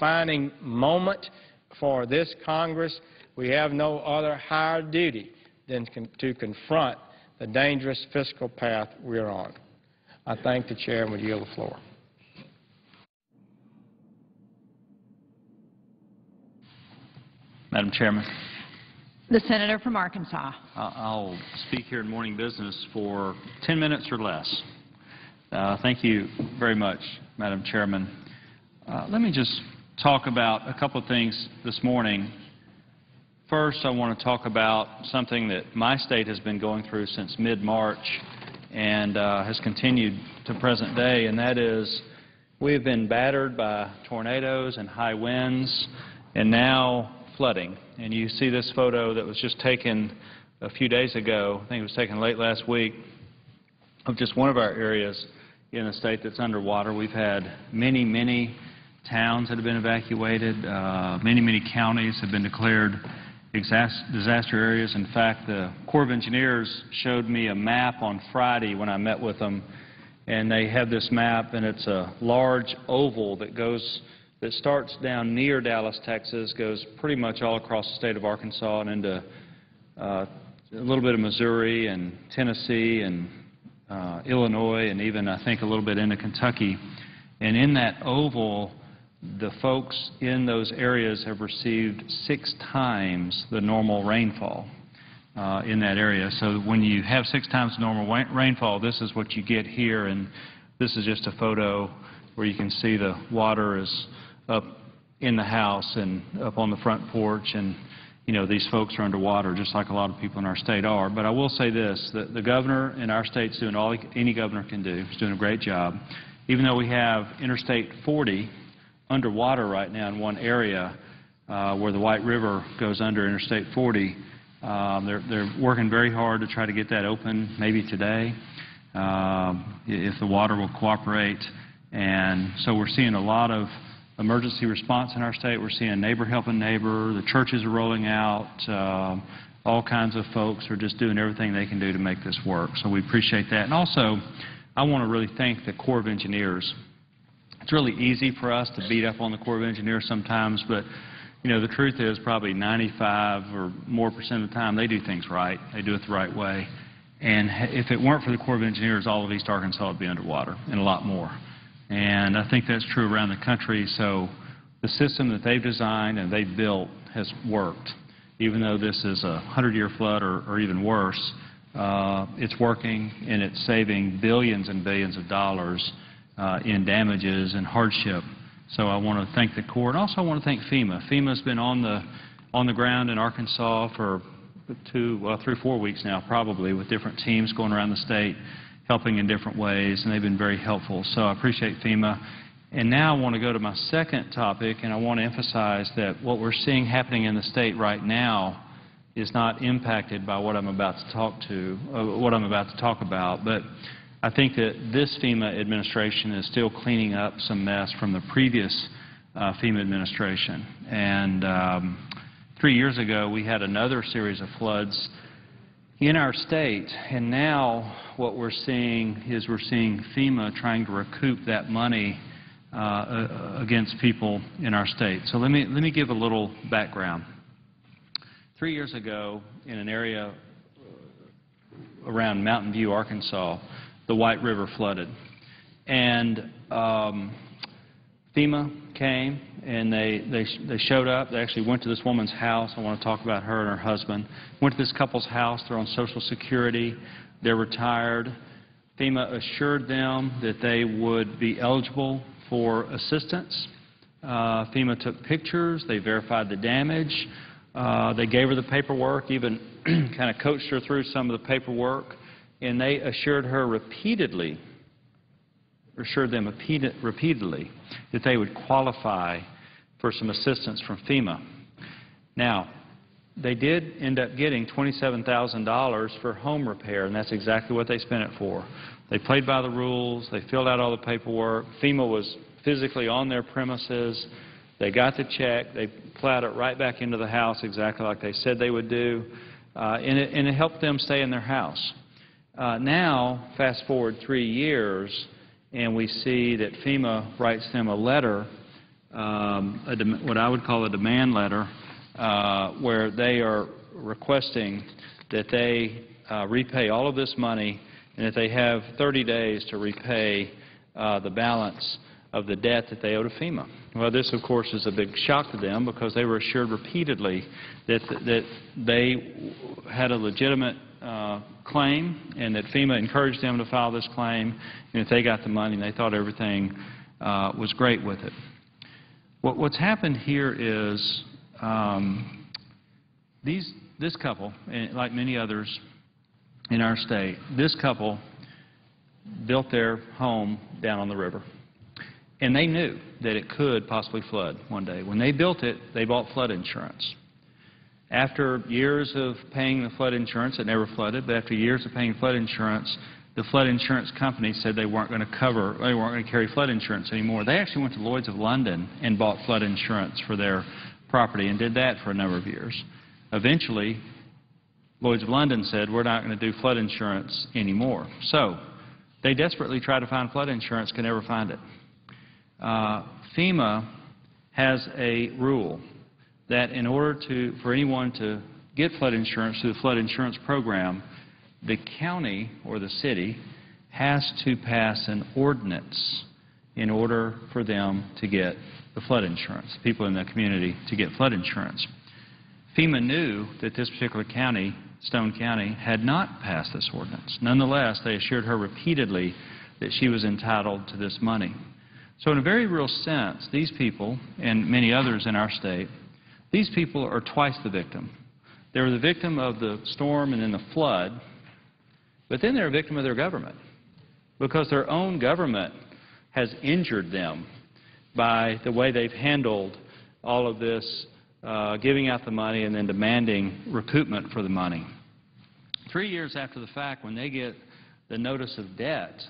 defining moment for this Congress. We have no other higher duty than to confront the dangerous fiscal path we're on. I thank the Chair and would yield the floor. Madam Chairman. The Senator from Arkansas. I'll speak here in morning business for 10 minutes or less. Thank you very much, Madam Chairman. Let me just talk about a couple of things this morning. First, I want to talk about something that my state has been going through since mid-March and has continued to present day, and that is we have been battered by tornadoes and high winds and now flooding. And you see this photo that was just taken a few days ago, I think it was taken late last week, of just one of our areas in the state that's underwater. We've had many, many towns that have been evacuated. Many, many counties have been declared disaster areas. In fact, the Corps of Engineers showed me a map on Friday when I met with them, and they have this map, and it's a large oval that starts down near Dallas, Texas, goes pretty much all across the state of Arkansas and into a little bit of Missouri and Tennessee and Illinois and even, I think, a little bit into Kentucky. And in that oval, the folks in those areas have received 6 times the normal rainfall in that area. So when you have 6 times the normal rainfall, this is what you get here. And this is just a photo where you can see the water is up in the house and up on the front porch, and you know, these folks are underwater just like a lot of people in our state are. But I will say this, that the governor in our state is doing all any governor can do. He's doing a great job. Even though we have Interstate 40 underwater right now in one area where the White River goes under Interstate 40, they're working very hard to try to get that open maybe today if the water will cooperate. And so we're seeing a lot of emergency response in our state. We're seeing neighbor helping neighbor. The churches are rolling out. All kinds of folks are just doing everything they can do to make this work. So we appreciate that. And also, I want to really thank the Corps of Engineers. It's really easy for us to beat up on the Corps of Engineers sometimes, but you know, the truth is probably 95% or more of the time they do things right. They do it the right way. And if it weren't for the Corps of Engineers, all of East Arkansas would be underwater and a lot more. And I think that's true around the country. So the system that they've designed and they've built has worked. Even though this is a 100-year flood or even worse, it's working and it's saving billions and billions of dollars in damages and hardship. So I want to thank the Corps, and also I want to thank FEMA. FEMA's been on the ground in Arkansas for 3 or 4 weeks now, probably, with different teams going around the state, helping in different ways, and they've been very helpful. So I appreciate FEMA. And now I want to go to my second topic, and I want to emphasize that what we're seeing happening in the state right now is not impacted by what I'm about to talk about. But I think that this FEMA administration is still cleaning up some mess from the previous FEMA administration. And 3 years ago, we had another series of floods in our state, and now what we're seeing is FEMA trying to recoup that money against people in our state. So let me give a little background. 3 years ago, in an area around Mountain View, Arkansas, the White River flooded, and FEMA came and they showed up. They actually went to this woman's house. I want to talk about her and her husband. Went to this couple's house. They're on Social Security. They're retired. FEMA assured them that they would be eligible for assistance. FEMA took pictures. They verified the damage. They gave her the paperwork, even kind of coached her through some of the paperwork, and they assured her repeatedly that they would qualify for some assistance from FEMA. Now, they did end up getting $27,000 for home repair, and that's exactly what they spent it for. They played by the rules. They filled out all the paperwork. FEMA was physically on their premises. They got the check. They plowed it right back into the house exactly like they said they would do, and it helped them stay in their house. Now, fast forward 3 years, and we see that FEMA writes them a letter what I would call a demand letter, where they are requesting that they repay all of this money and that they have 30 days to repay the balance of the debt that they owe to FEMA. Well, this, of course, is a big shock to them because they were assured repeatedly that they had a legitimate claim and that FEMA encouraged them to file this claim, and if they got the money, they thought everything was great with it. What's happened here is this couple, like many others in our state, this couple built their home down on the river. And they knew that it could possibly flood one day. When they built it, they bought flood insurance. After years of paying the flood insurance, it never flooded, but after years of paying flood insurance, the flood insurance company said they weren't going to carry flood insurance anymore. They actually went to Lloyd's of London and bought flood insurance for their property and did that for a number of years. Eventually, Lloyd's of London said, we're not going to do flood insurance anymore. So they desperately tried to find flood insurance, could never find it. FEMA has a rule that in order for anyone to get flood insurance through the flood insurance program, the county or the city has to pass an ordinance in order for them to get the flood insurance, people in the community to get flood insurance. FEMA knew that this particular county, Stone County, had not passed this ordinance. Nonetheless, they assured her repeatedly that she was entitled to this money. So in a very real sense, these people, and many others in our state, these people are twice the victim. They were the victim of the storm and then the flood, but then they're a victim of their government because their own government has injured them by the way they've handled all of this, giving out the money and then demanding recoupment for the money. 3 years after the fact, when they get the notice of debt,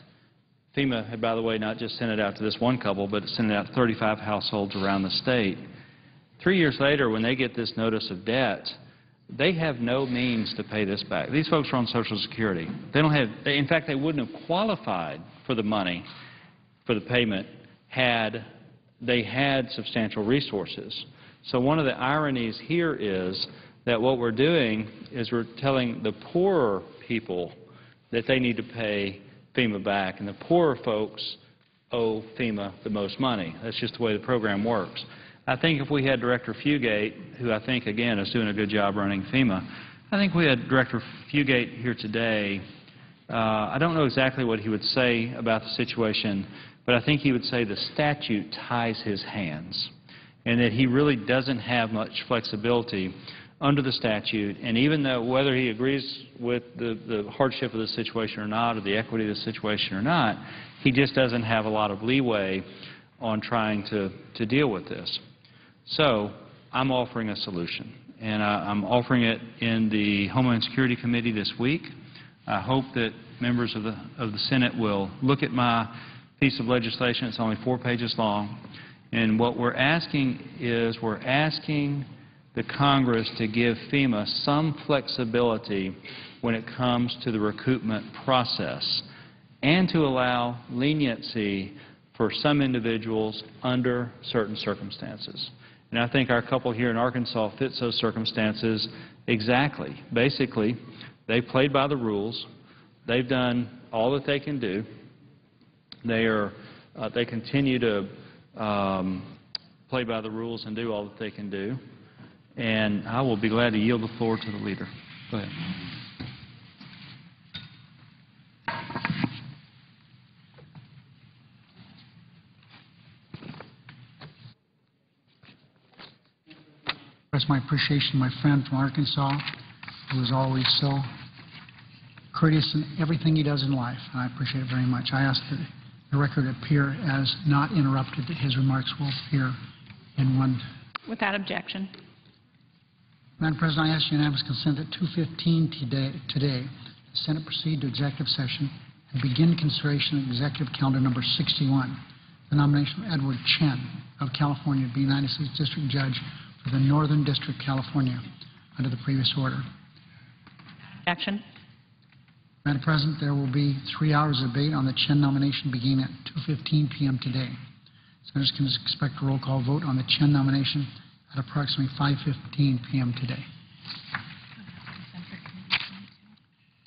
FEMA had, by the way, not just sent it out to this one couple, but it sent it out to 35 households around the state. 3 years later, when they get this notice of debt, they have no means to pay this back. These folks are on Social Security. They don't have, in fact, they wouldn't have qualified for the money, for the payment, had they had substantial resources. So one of the ironies here is that what we're doing is we're telling the poorer people that they need to pay FEMA back, and the poorer folks owe FEMA the most money. That's just the way the program works. I think if we had Director Fugate, who I think, again, is doing a good job running FEMA, I think we had Director Fugate here today. I don't know exactly what he would say about the situation, but I think he would say the statute ties his hands and that he really doesn't have much flexibility under the statute, and even though whether he agrees with the hardship of the situation or not, or the equity of the situation or not, he just doesn't have a lot of leeway on trying to deal with this. So I'm offering a solution, and I'm offering it in the Homeland Security Committee this week. I hope that members of the Senate will look at my piece of legislation. It's only 4 pages long, and what we're asking is we're asking the Congress to give FEMA some flexibility when it comes to the recoupment process and to allow leniency for some individuals under certain circumstances. And I think our couple here in Arkansas fits those circumstances exactly. Basically, they played by the rules. They've done all that they can do. They continue to play by the rules and do all that they can do. And I will be glad to yield the floor to the leader. Go ahead. Express my appreciation to my friend from Arkansas, who is always so courteous in everything he does in life, and I appreciate it very much. I ask that the record appear as not interrupted, that his remarks will appear in one. Without objection. Madam President, I ask unanimous consent at 2:15 today, the Senate proceed to executive session and begin consideration of executive calendar number 61, the nomination of Edward Chen of California to be United States District Judge for the Northern District, California, under the previous order. Objection. Madam President, there will be 3 hours of debate on the Chen nomination beginning at 2:15 p.m. today. Senators can expect a roll call vote on the Chen nomination at approximately 5:15 p.m. today.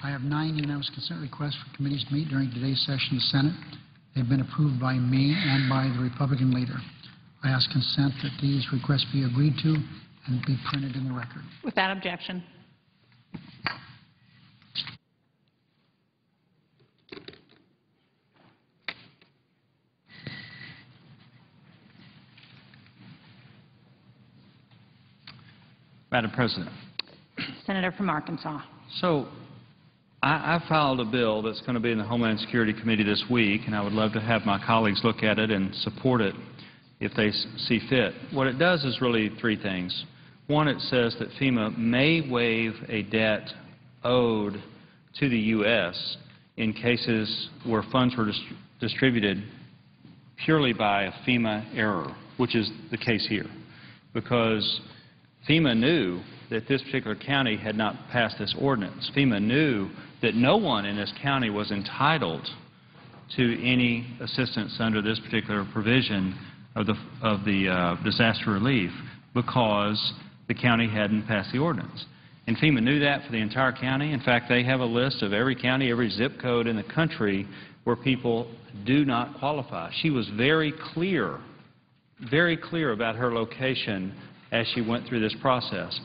I have 9 unanimous consent requests for committees to meet during today's session of the Senate. They've been approved by me and by the Republican leader. I ask consent that these requests be agreed to and be printed in the record. Without objection. Madam President. Senator from Arkansas. So I filed a bill that's going to be in the Homeland Security Committee this week, and I would love to have my colleagues look at it and support it if they see fit. What it does is really 3 things. One, it says that FEMA may waive a debt owed to the U.S. in cases where funds were distributed purely by a FEMA error, which is the case here, because FEMA knew that this particular county had not passed this ordinance. FEMA knew that no one in this county was entitled to any assistance under this particular provision of the disaster relief because the county hadn't passed the ordinance. And FEMA knew that for the entire county. In fact, they have a list of every county, every zip code in the country where people do not qualify. She was very clear about her location as she went through this process.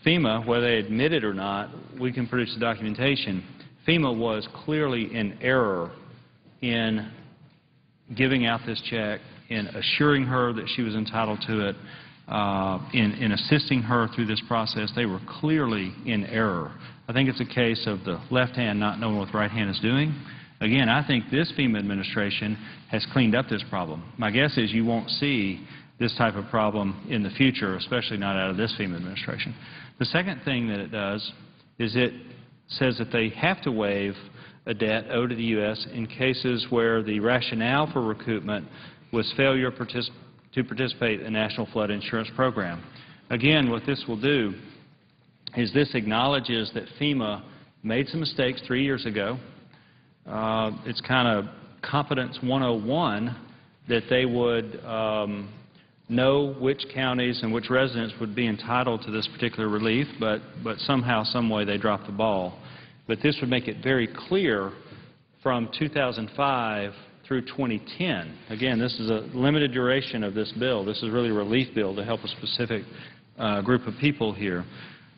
FEMA, whether they admit it or not, we can produce the documentation. FEMA was clearly in error in giving out this check, in assuring her that she was entitled to it, in assisting her through this process. They were clearly in error. I think it's a case of the left hand not knowing what the right hand is doing. Again, I think this FEMA administration has cleaned up this problem. My guess is you won't see this type of problem in the future, especially not out of this FEMA administration. The second thing that it does is it says that they have to waive a debt owed to the U.S. in cases where the rationale for recoupment was failure to participate in the National Flood Insurance Program. Again, what this will do is this acknowledges that FEMA made some mistakes 3 years ago. It's kind of competence 101 that they would know which counties and which residents would be entitled to this particular relief, but somehow, some way they dropped the ball. But this would make it very clear from 2005 through 2010. Again, this is a limited duration of this bill. This is really a relief bill to help a specific group of people here.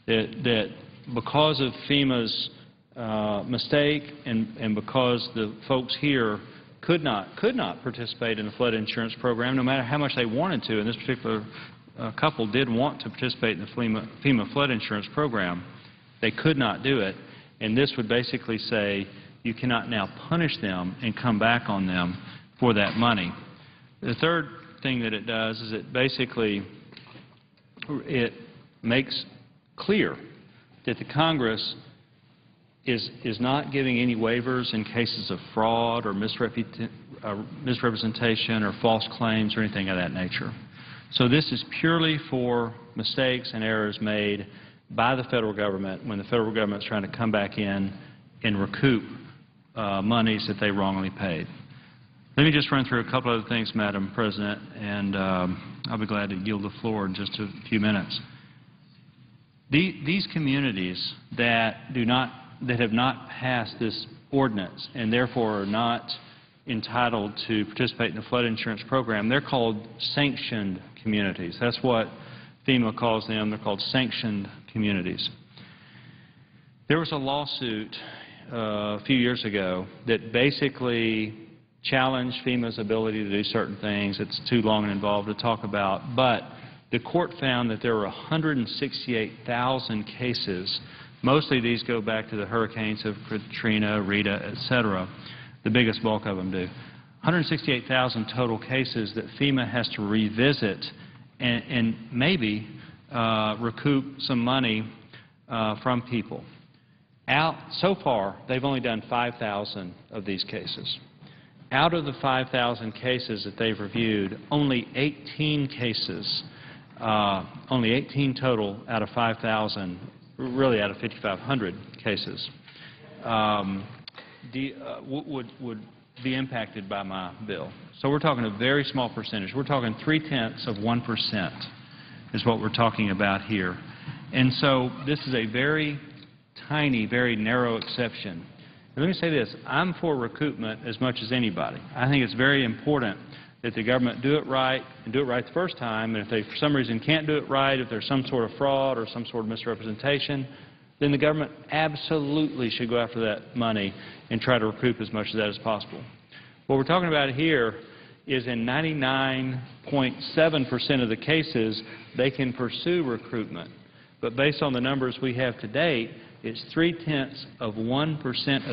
That because of FEMA's mistake and because the folks here could not participate in the flood insurance program, no matter how much they wanted to, and this particular couple did want to participate in the FEMA flood insurance program, they could not do it, and this would basically say you cannot now punish them and come back on them for that money. The third thing that it does is it basically makes clear that the Congress is not giving any waivers in cases of fraud or misrepresentation or false claims or anything of that nature. So this is purely for mistakes and errors made by the federal government when the federal government is trying to come back in and recoup monies that they wrongly paid. Let me just run through a couple other things, Madam President, and I'll be glad to yield the floor in just a few minutes. These communities that have not passed this ordinance and therefore are not entitled to participate in the flood insurance program, they're called sanctioned communities. That's what FEMA calls them. They're called sanctioned communities. There was a lawsuit a few years ago that basically challenged FEMA's ability to do certain things. It's too long and involved to talk about, but the court found that there were 168,000 cases. Mostly these go back to the hurricanes of Katrina, Rita, etc. The biggest bulk of them do. 168,000 total cases that FEMA has to revisit and maybe recoup some money from people. So far, they've only done 5,000 of these cases. Out of the 5,000 cases that they've reviewed, only 18 cases, only 18 total out of 5,000, really out of 5,500 cases, would be impacted by my bill. So we're talking a very small percentage. We're talking 0.3% is what we're talking about here. And so this is a very tiny, very narrow exception. And let me say this, I'm for recoupment as much as anybody. I think it's very important that the government do it right and do it right the first time, and if they for some reason can't do it right, if there's some sort of fraud or some sort of misrepresentation, then the government absolutely should go after that money and try to recoup as much of that as possible. What we're talking about here is in 99.7% of the cases, they can pursue recoupment. But based on the numbers we have to date, it's 0.3% of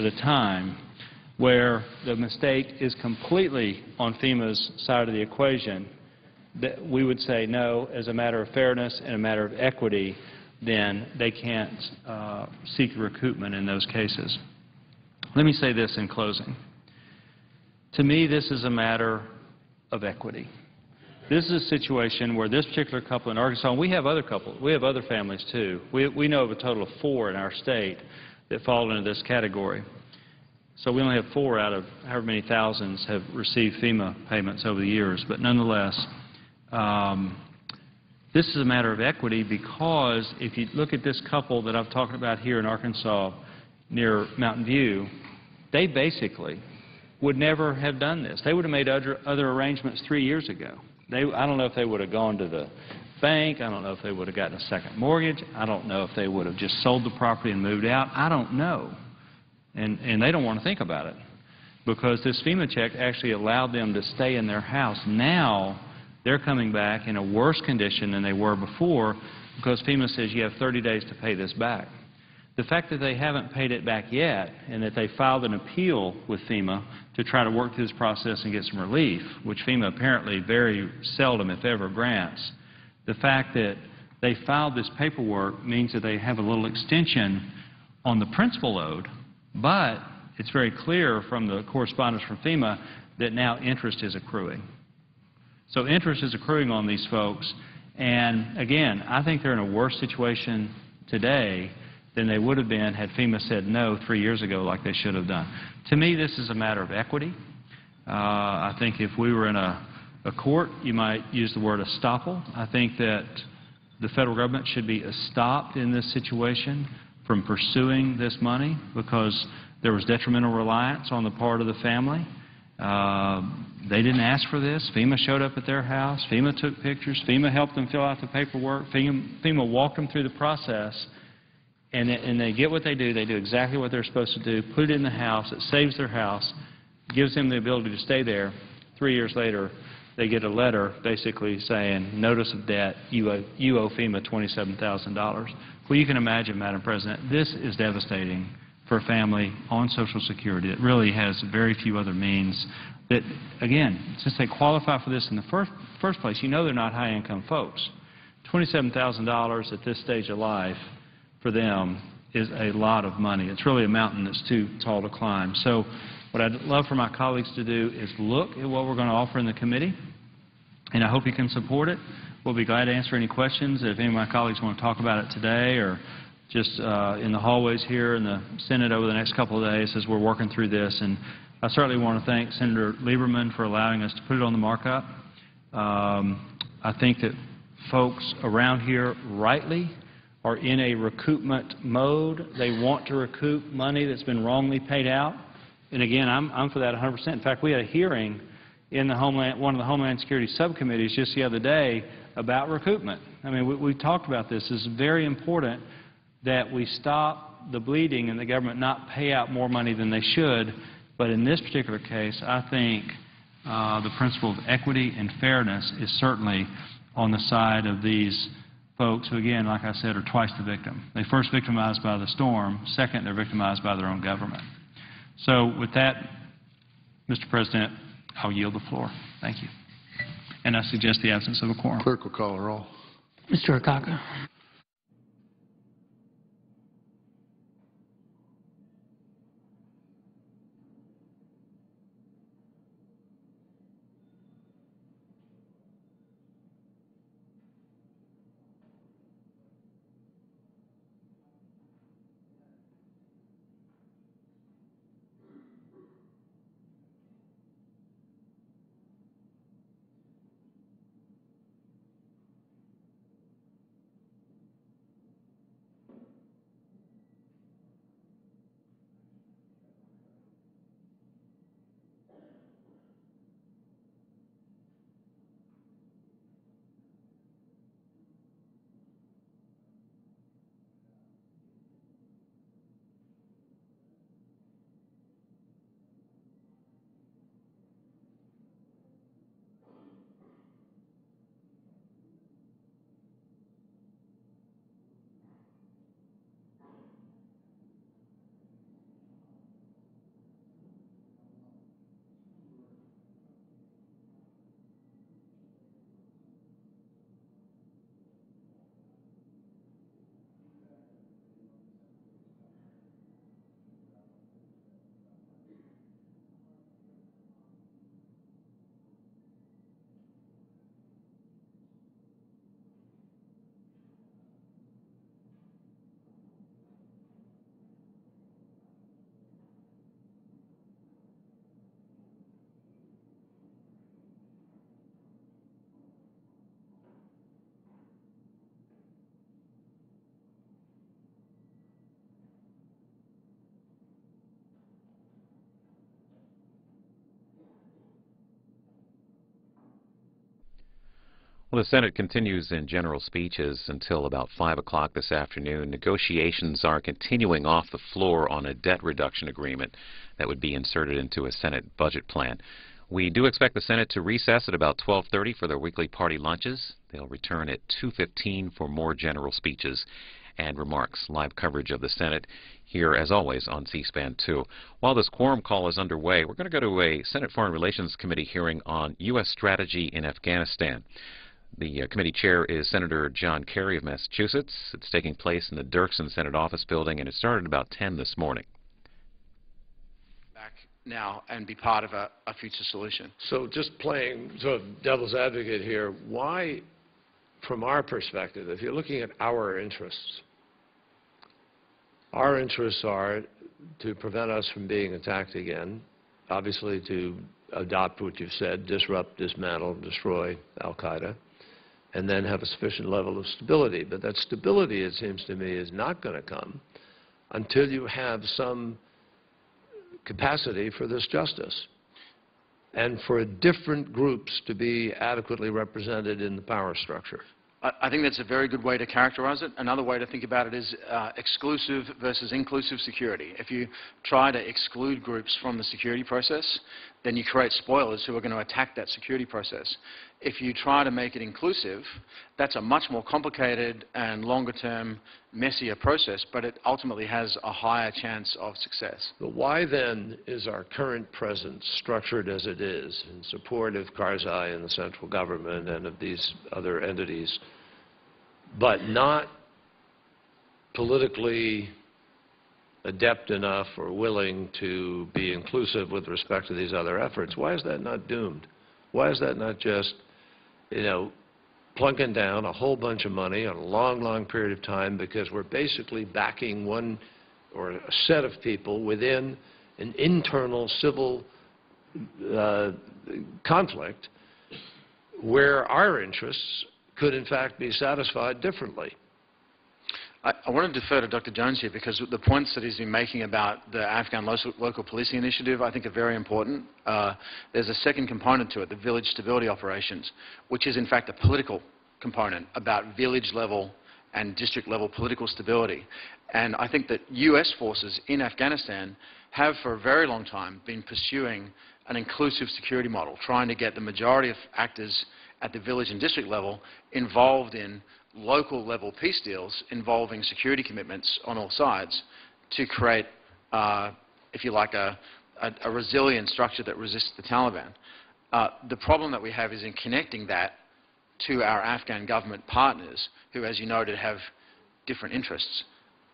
the time where the mistake is completely on FEMA's side of the equation, that we would say no, as a matter of fairness and a matter of equity, then they can't seek recoupment in those cases. Let me say this in closing. To me, this is a matter of equity. This is a situation where this particular couple in Arkansas, and we have other couples, we have other families too. We know of a total of 4 in our state that fall into this category. So we only have 4 out of however many thousands have received FEMA payments over the years. But nonetheless, this is a matter of equity because if you look at this couple that I've talked about here in Arkansas near Mountain View, they basically would never have done this. They would have made other arrangements 3 years ago. I don't know if they would have gone to the bank. I don't know if they would have gotten a second mortgage. I don't know if they would have just sold the property and moved out. I don't know. And they don't want to think about it because this FEMA check actually allowed them to stay in their house. Now they're coming back in a worse condition than they were before because FEMA says you have 30 days to pay this back. The fact that they haven't paid it back yet and that they filed an appeal with FEMA to try to work through this process and get some relief, which FEMA apparently very seldom, if ever, grants, the fact that they filed this paperwork means that they have a little extension on the principal owed, but it's very clear from the correspondence from FEMA that now interest is accruing. So interest is accruing on these folks, and again, I think they're in a worse situation today than they would have been had FEMA said no 3 years ago like they should have done. To me, this is a matter of equity. I think if we were in a court, you might use the word estoppel. I think that the federal government should be stopped in this situation from pursuing this money because there was detrimental reliance on the part of the family. They didn't ask for this. FEMA showed up at their house. FEMA took pictures. FEMA helped them fill out the paperwork. FEMA walked them through the process. And they get what they do. They do exactly what they're supposed to do, put it in the house. It saves their house, gives them the ability to stay there. 3 years later, they get a letter basically saying, notice of debt, you owe FEMA $27,000. Well, you can imagine, Madam President, this is devastating for a family on Social Security that really has very few other means that, again, since they qualify for this in the first place, you know they're not high-income folks. $27,000 at this stage of life for them is a lot of money. It's really a mountain that's too tall to climb. So what I'd love for my colleagues to do is look at what we're going to offer in the committee, and I hope you can support it. We'll be glad to answer any questions. If any of my colleagues want to talk about it today or just in the hallways here in the Senate over the next couple of days as we're working through this. And I certainly want to thank Senator Lieberman for allowing us to put it on the markup. I think that folks around here rightly are in a recoupment mode. They want to recoup money that's been wrongly paid out. And again, I'm for that 100%. In fact, we had a hearing in the one of the Homeland Security subcommittees just the other day about recoupment. I mean, we talked about this. It's very important that we stop the bleeding and the government not pay out more money than they should. But in this particular case, I think the principle of equity and fairness is certainly on the side of these folks who, again, like I said, are twice the victim. They first victimized by the storm. Second, they're victimized by their own government. So with that, Mr. President, I'll yield the floor. Thank you. And I suggest the absence of a quorum. Clerk will call a roll. Mr. Akaka. Well, the Senate continues in general speeches until about 5 o'clock this afternoon. Negotiations are continuing off the floor on a debt reduction agreement that would be inserted into a Senate budget plan. We do expect the Senate to recess at about 12:30 for their weekly party lunches. They'll return at 2:15 for more general speeches and remarks. Live coverage of the Senate here, as always, on C-SPAN 2. While this quorum call is underway, we're going to go to a Senate Foreign Relations Committee hearing on U.S. strategy in Afghanistan. The committee chair is Senator John Kerry of Massachusetts. It's taking place in the Dirksen Senate Office Building, and it started about 10 this morning. Back now and be part of a future solution. So just playing sort of devil's advocate here, why, from our perspective, if you're looking at our interests are to prevent us from being attacked again, obviously to adopt what you've said, disrupt, dismantle, destroy al-Qaeda, and then have a sufficient level of stability. But that stability, it seems to me, is not going to come until you have some capacity for this justice and for different groups to be adequately represented in the power structure. I think that's a very good way to characterize it. Another way to think about it is exclusive versus inclusive security. If you try to exclude groups from the security process, then you create spoilers who are going to attack that security process. If you try to make it inclusive, that's a much more complicated and longer-term, messier process, but it ultimately has a higher chance of success. But why then is our current presence structured as it is in support of Karzai and the central government and of these other entities, but not politically adept enough or willing to be inclusive with respect to these other efforts? Why is that not doomed? Why is that not just, you know, plunking down a whole bunch of money on a long, long period of time because we're basically backing one or a set of people within an internal civil conflict where our interests could in fact be satisfied differently? I want to defer to Dr. Jones here because the points that he's been making about the Afghan local policing initiative I think are very important. There's a second component to it, the village stability operations, which is in fact a political component about village level and district level political stability. And I think that U.S. forces in Afghanistan have for a very long time been pursuing an inclusive security model, trying to get the majority of actors at the village and district level involved in local level peace deals involving security commitments on all sides to create, if you like, a resilient structure that resists the Taliban. The problem that we have is in connecting that to our Afghan government partners who, as you noted, have different interests.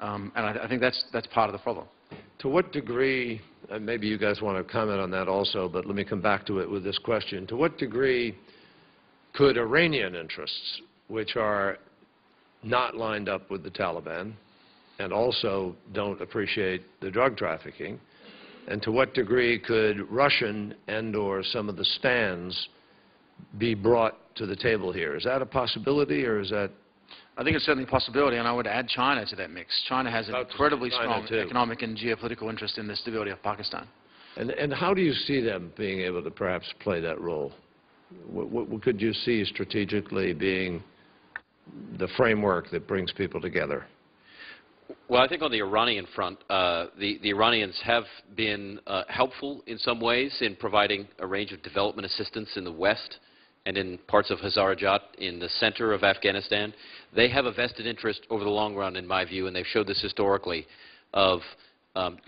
And I think that's part of the problem. To what degree, and maybe you guys want to comment on that also, but let me come back to it with this question. To what degree could Iranian interests, which are not lined up with the Taliban and also don't appreciate the drug trafficking, and to what degree could Russian and or some of the stands be brought to the table here? Is that a possibility, or is that? I think it's certainly a possibility, and I would add China to that mix. China has an incredibly strong economic and geopolitical interest in the stability of Pakistan. And how do you see them being able to perhaps play that role? What could you see strategically being the framework that brings people together? Well, I think on the Iranian front, the Iranians have been helpful in some ways in providing a range of development assistance in the West and in parts of Hazarajat in the center of Afghanistan. They have a vested interest over the long run, in my view, and they've showed this historically, of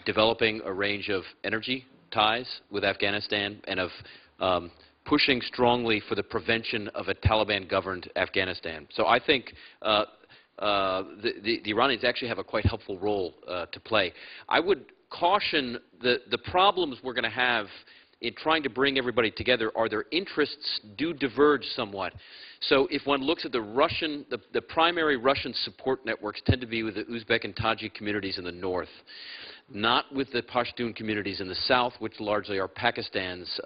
developing a range of energy ties with Afghanistan and of pushing strongly for the prevention of a Taliban-governed Afghanistan. So I think the Iranians actually have a quite helpful role to play. I would caution the problems we're going to have in trying to bring everybody together are their interests do diverge somewhat. So if one looks at the primary Russian support networks tend to be with the Uzbek and Tajik communities in the north, not with the Pashtun communities in the south, which largely are Pakistan's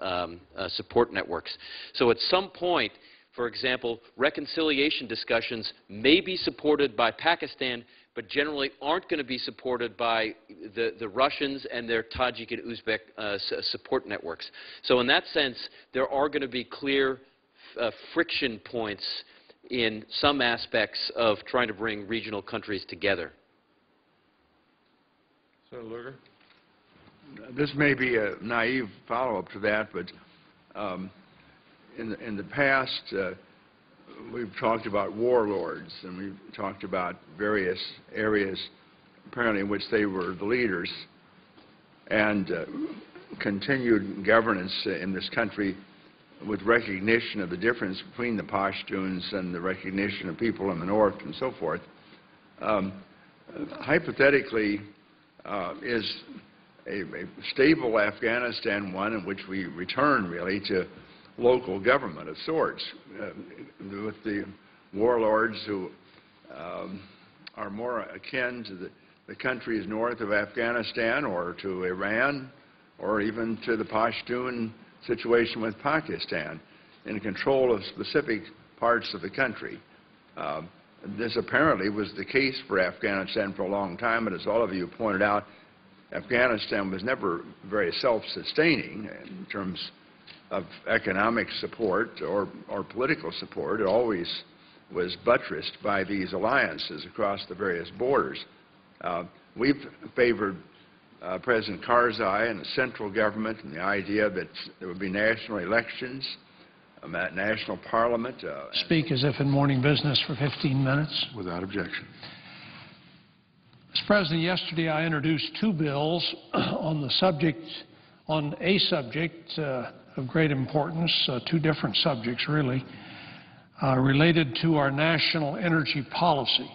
support networks. So at some point, for example, reconciliation discussions may be supported by Pakistan, but generally aren't going to be supported by the Russians and their Tajik and Uzbek support networks. So in that sense, there are going to be clear friction points in some aspects of trying to bring regional countries together. Senator Lugar. This may be a naive follow-up to that, but in the past, we've talked about warlords, and we've talked about various areas, apparently in which they were the leaders, and continued governance in this country with recognition of the difference between the Pashtuns and the recognition of people in the north and so forth. Hypothetically, is a stable Afghanistan one in which we return really to local government of sorts, with the warlords who are more akin to the countries north of Afghanistan or to Iran or even to the Pashtun situation with Pakistan in control of specific parts of the country. This apparently was the case for Afghanistan for a long time, but as all of you pointed out, Afghanistan was never very self-sustaining in terms of economic support or political support. It always was buttressed by these alliances across the various borders. We've favored President Karzai and the central government and the idea that there would be national elections, national parliament. Speak as if in morning business for 15 minutes. Without objection. Mr. President, yesterday I introduced two bills on a subject of great importance, two different subjects really, related to our national energy policy.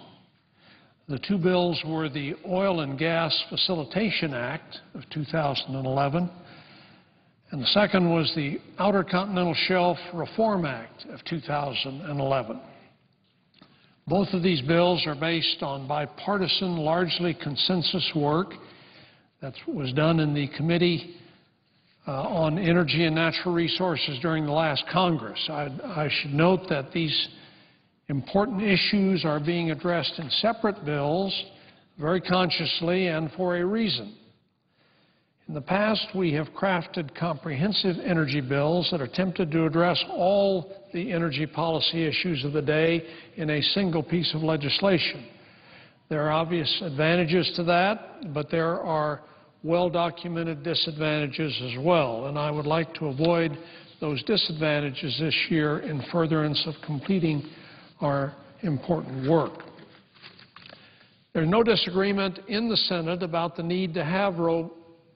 The two bills were the Oil and Gas Facilitation Act of 2011, and the second was the Outer Continental Shelf Reform Act of 2011. Both of these bills are based on bipartisan, largely consensus work that was done in the Committee on Energy and Natural Resources during the last Congress. I should note that these important issues are being addressed in separate bills very consciously and for a reason. In the past, we have crafted comprehensive energy bills that are attempted to address all the energy policy issues of the day in a single piece of legislation. There are obvious advantages to that, but there are well-documented disadvantages as well, and I would like to avoid those disadvantages this year in furtherance of completing our important work. There's no disagreement in the Senate about the need to have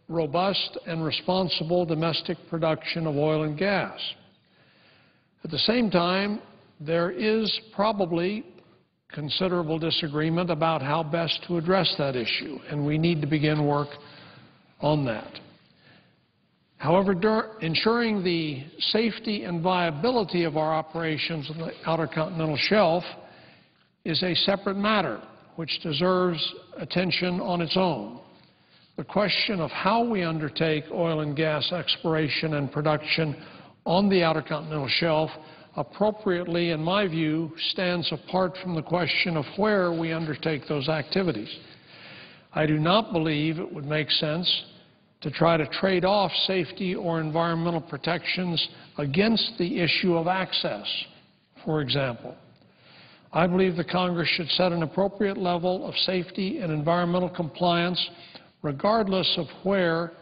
robust and responsible domestic production of oil and gas. At the same time, there is probably considerable disagreement about how best to address that issue, and we need to begin work on that. However, ensuring the safety and viability of our operations on the Outer Continental Shelf is a separate matter which deserves attention on its own. The question of how we undertake oil and gas exploration and production on the Outer Continental Shelf appropriately, in my view, stands apart from the question of where we undertake those activities. I do not believe it would make sense to try to trade off safety or environmental protections against the issue of access, for example. I believe the Congress should set an appropriate level of safety and environmental compliance regardless of where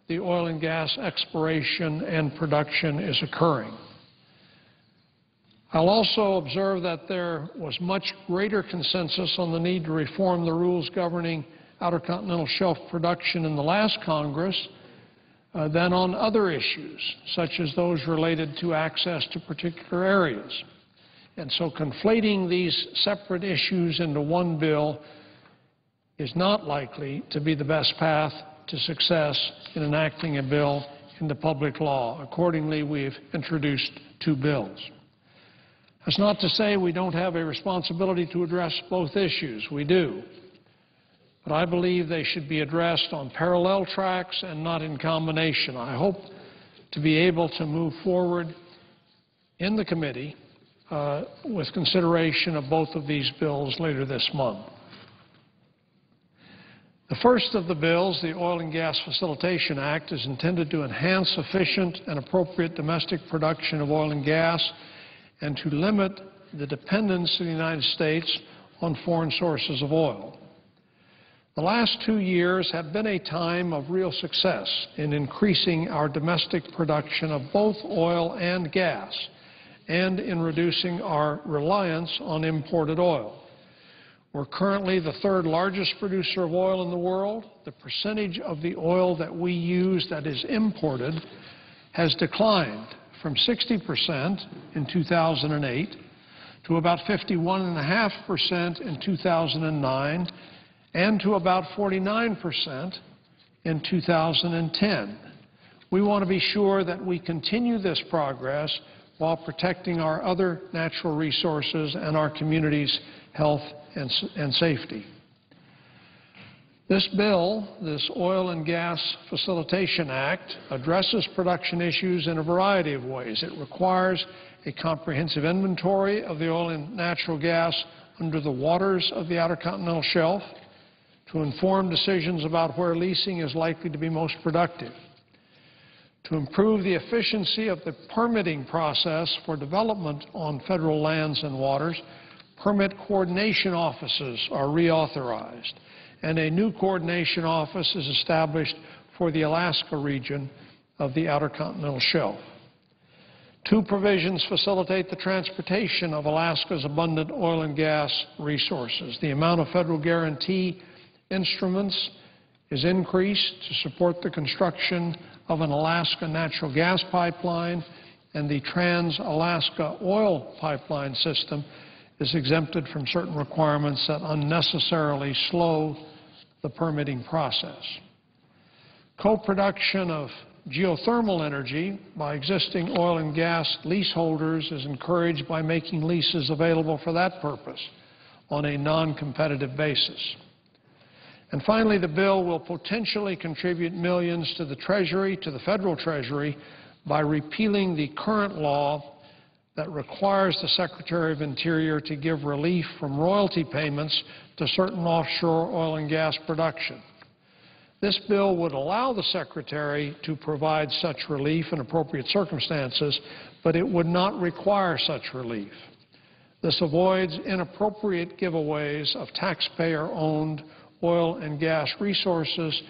the oil and gas exploration and production is occurring. I'll also observe that there was much greater consensus on the need to reform the rules governing Outer Continental Shelf production in the last Congress than on other issues, such as those related to access to particular areas. And so conflating these separate issues into one bill is not likely to be the best path to success in enacting a bill into public law. Accordingly, we've introduced two bills. That's not to say we don't have a responsibility to address both issues. We do. But I believe they should be addressed on parallel tracks and not in combination. I hope to be able to move forward in the committee with consideration of both of these bills later this month. The first of the bills, the Oil and Gas Facilitation Act, is intended to enhance efficient and appropriate domestic production of oil and gas and to limit the dependence of the United States on foreign sources of oil. The last 2 years have been a time of real success in increasing our domestic production of both oil and gas, and in reducing our reliance on imported oil. We're currently the third largest producer of oil in the world. The percentage of the oil that we use that is imported has declined from 60% in 2008 to about 51.5% in 2009 and to about 49% in 2010. We want to be sure that we continue this progress while protecting our other natural resources and our communities' health and safety. This bill, this Oil and Gas Facilitation Act, addresses production issues in a variety of ways. It requires a comprehensive inventory of the oil and natural gas under the waters of the Outer Continental Shelf to inform decisions about where leasing is likely to be most productive, to improve the efficiency of the permitting process for development on federal lands and waters. Permit coordination offices are reauthorized, and a new coordination office is established for the Alaska region of the Outer Continental Shelf. 2 provisions facilitate the transportation of Alaska's abundant oil and gas resources. The amount of federal guarantee instruments is increased to support the construction of an Alaska natural gas pipeline, and the Trans-Alaska Oil Pipeline system is exempted from certain requirements that unnecessarily slow the permitting process. Co-production of geothermal energy by existing oil and gas leaseholders is encouraged by making leases available for that purpose on a non-competitive basis. And finally, the bill will potentially contribute millions to the Treasury, to the federal Treasury, by repealing the current law that requires the Secretary of Interior to give relief from royalty payments to certain offshore oil and gas production. This bill would allow the Secretary to provide such relief in appropriate circumstances, but it would not require such relief. This avoids inappropriate giveaways of taxpayer-owned oil and gas resources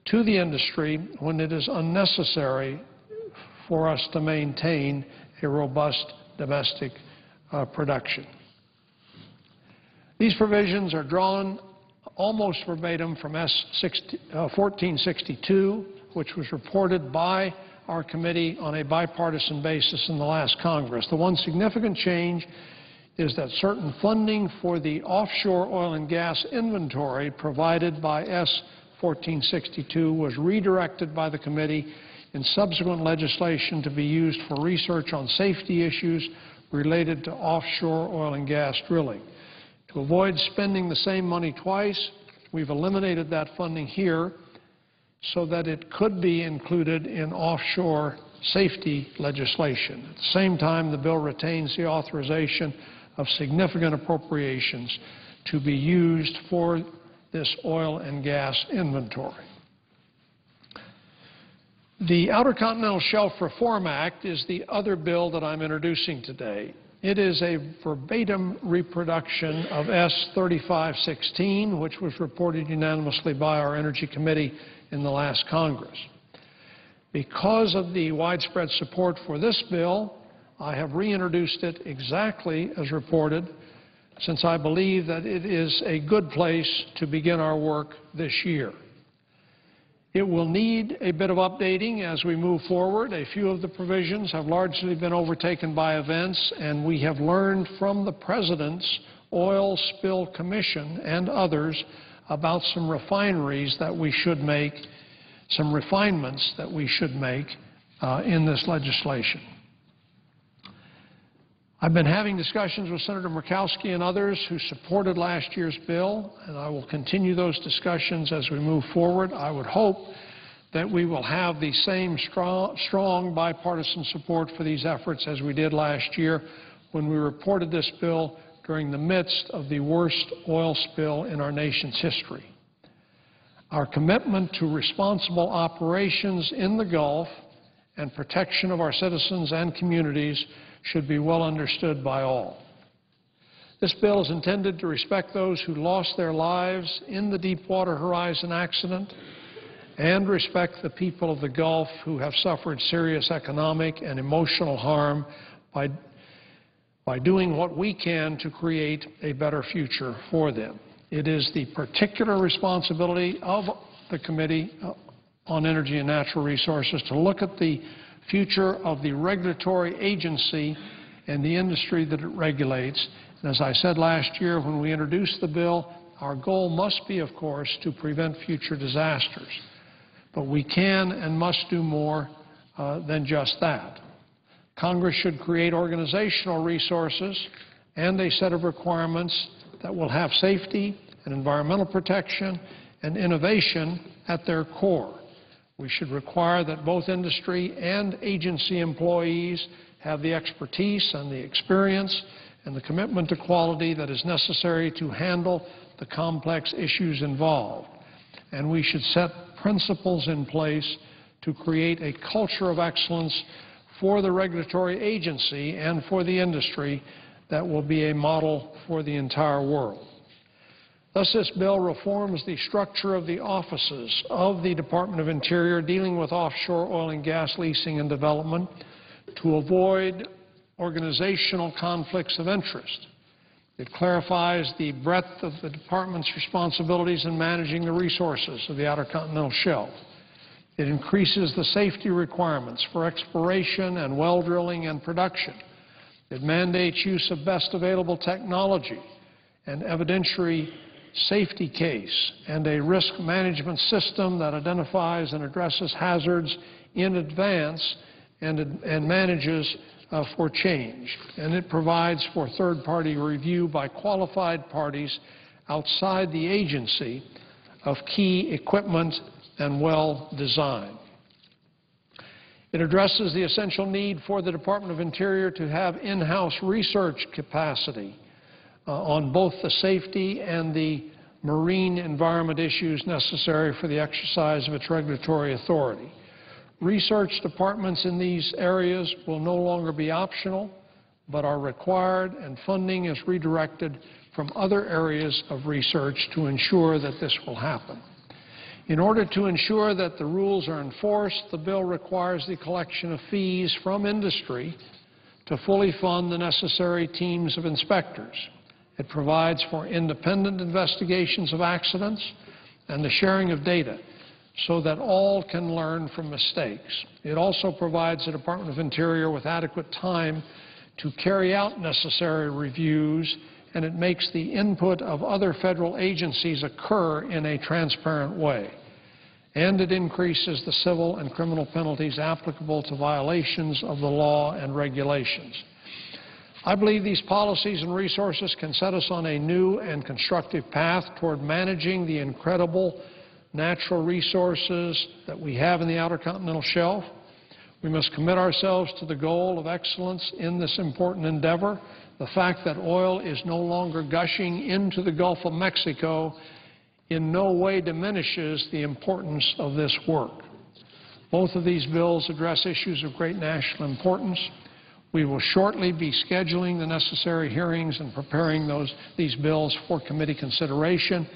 to the industry when it is unnecessary for us to maintain a robust domestic production. These provisions are drawn almost verbatim from S. 1462, which was reported by our committee on a bipartisan basis in the last Congress. The one significant change is that certain funding for the offshore oil and gas inventory provided by S. 1462 was redirected by the committee in subsequent legislation to be used for research on safety issues related to offshore oil and gas drilling. To avoid spending the same money twice, we've eliminated that funding here so that it could be included in offshore safety legislation. At the same time, the bill retains the authorization of significant appropriations to be used for this oil and gas inventory. The Outer Continental Shelf Reform Act is the other bill that I'm introducing today. It is a verbatim reproduction of S. 3516, which was reported unanimously by our Energy Committee in the last Congress. Because of the widespread support for this bill, I have reintroduced it exactly as reported, since I believe that it is a good place to begin our work this year. It will need a bit of updating as we move forward. A few of the provisions have largely been overtaken by events, and we have learned from the President's Oil Spill Commission and others about some refineries that we should make, some refinements that we should make in this legislation. I've been having discussions with Senator Murkowski and others who supported last year's bill, and I will continue those discussions as we move forward. I would hope that we will have the same strong bipartisan support for these efforts as we did last year when we reported this bill during the midst of the worst oil spill in our nation's history. Our commitment to responsible operations in the Gulf and protection of our citizens and communities should be well understood by all. This bill is intended to respect those who lost their lives in the Deepwater Horizon accident and respect the people of the Gulf who have suffered serious economic and emotional harm by doing what we can to create a better future for them. It is the particular responsibility of the Committee on Energy and Natural Resources to look at the future of the regulatory agency and the industry that it regulates. And as I said last year when we introduced the bill, our goal must be, of course, to prevent future disasters. But we can and must do more than just that. Congress should create organizational resources and a set of requirements that will have safety and environmental protection and innovation at their core. We should require that both industry and agency employees have the expertise and the experience and the commitment to quality that is necessary to handle the complex issues involved. And we should set principles in place to create a culture of excellence for the regulatory agency and for the industry that will be a model for the entire world. Thus, this bill reforms the structure of the offices of the Department of Interior dealing with offshore oil and gas leasing and development to avoid organizational conflicts of interest. It clarifies the breadth of the Department's responsibilities in managing the resources of the Outer Continental Shelf. It increases the safety requirements for exploration and well drilling and production. It mandates use of best available technology, an evidentiary safety case, and a risk management system that identifies and addresses hazards in advance and manages for change. And it provides for third-party review by qualified parties outside the agency of key equipment and well design. It addresses the essential need for the Department of Interior to have in-house research capacity on both the safety and the marine environment issues necessary for the exercise of its regulatory authority. Research departments in these areas will no longer be optional, but are required, and funding is redirected from other areas of research to ensure that this will happen. In order to ensure that the rules are enforced, the bill requires the collection of fees from industry to fully fund the necessary teams of inspectors. It provides for independent investigations of accidents and the sharing of data so that all can learn from mistakes. It also provides the Department of Interior with adequate time to carry out necessary reviews, and it makes the input of other federal agencies occur in a transparent way. And it increases the civil and criminal penalties applicable to violations of the law and regulations. I believe these policies and resources can set us on a new and constructive path toward managing the incredible natural resources that we have in the Outer Continental Shelf. We must commit ourselves to the goal of excellence in this important endeavor. The fact that oil is no longer gushing into the Gulf of Mexico in no way diminishes the importance of this work. Both of these bills address issues of great national importance. We will shortly be scheduling the necessary hearings and preparing these bills for committee consideration.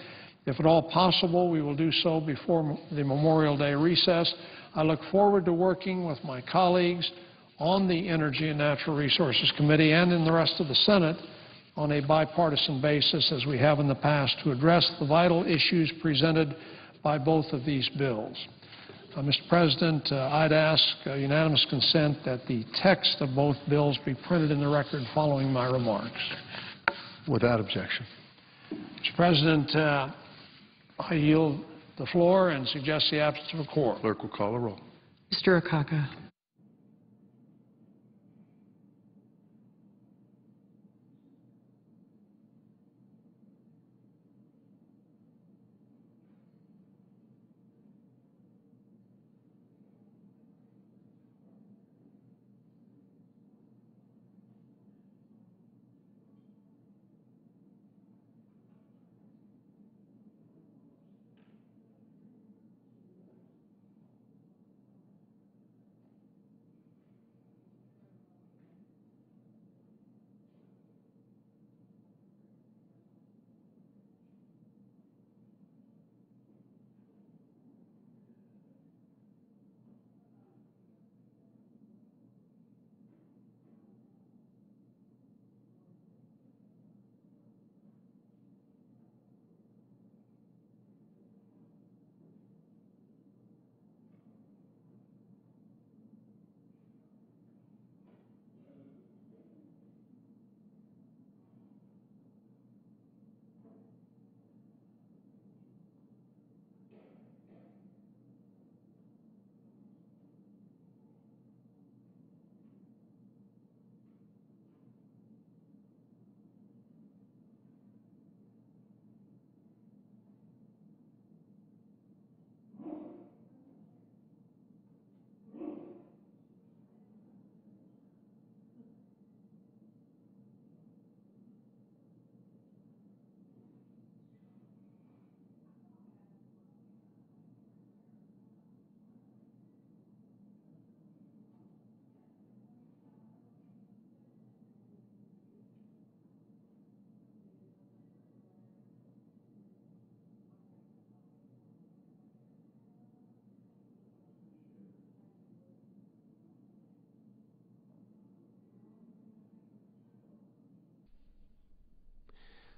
If at all possible, we will do so before the Memorial Day recess. I look forward to working with my colleagues on the Energy and Natural Resources Committee and in the rest of the Senate on a bipartisan basis, as we have in the past, to address the vital issues presented by both of these bills. Mr. President, I'd ask unanimous consent that the text of both bills be printed in the record following my remarks. Without objection. Mr. President, I yield the floor and suggest the absence of a quorum. Clerk will call the roll. Mr. Akaka.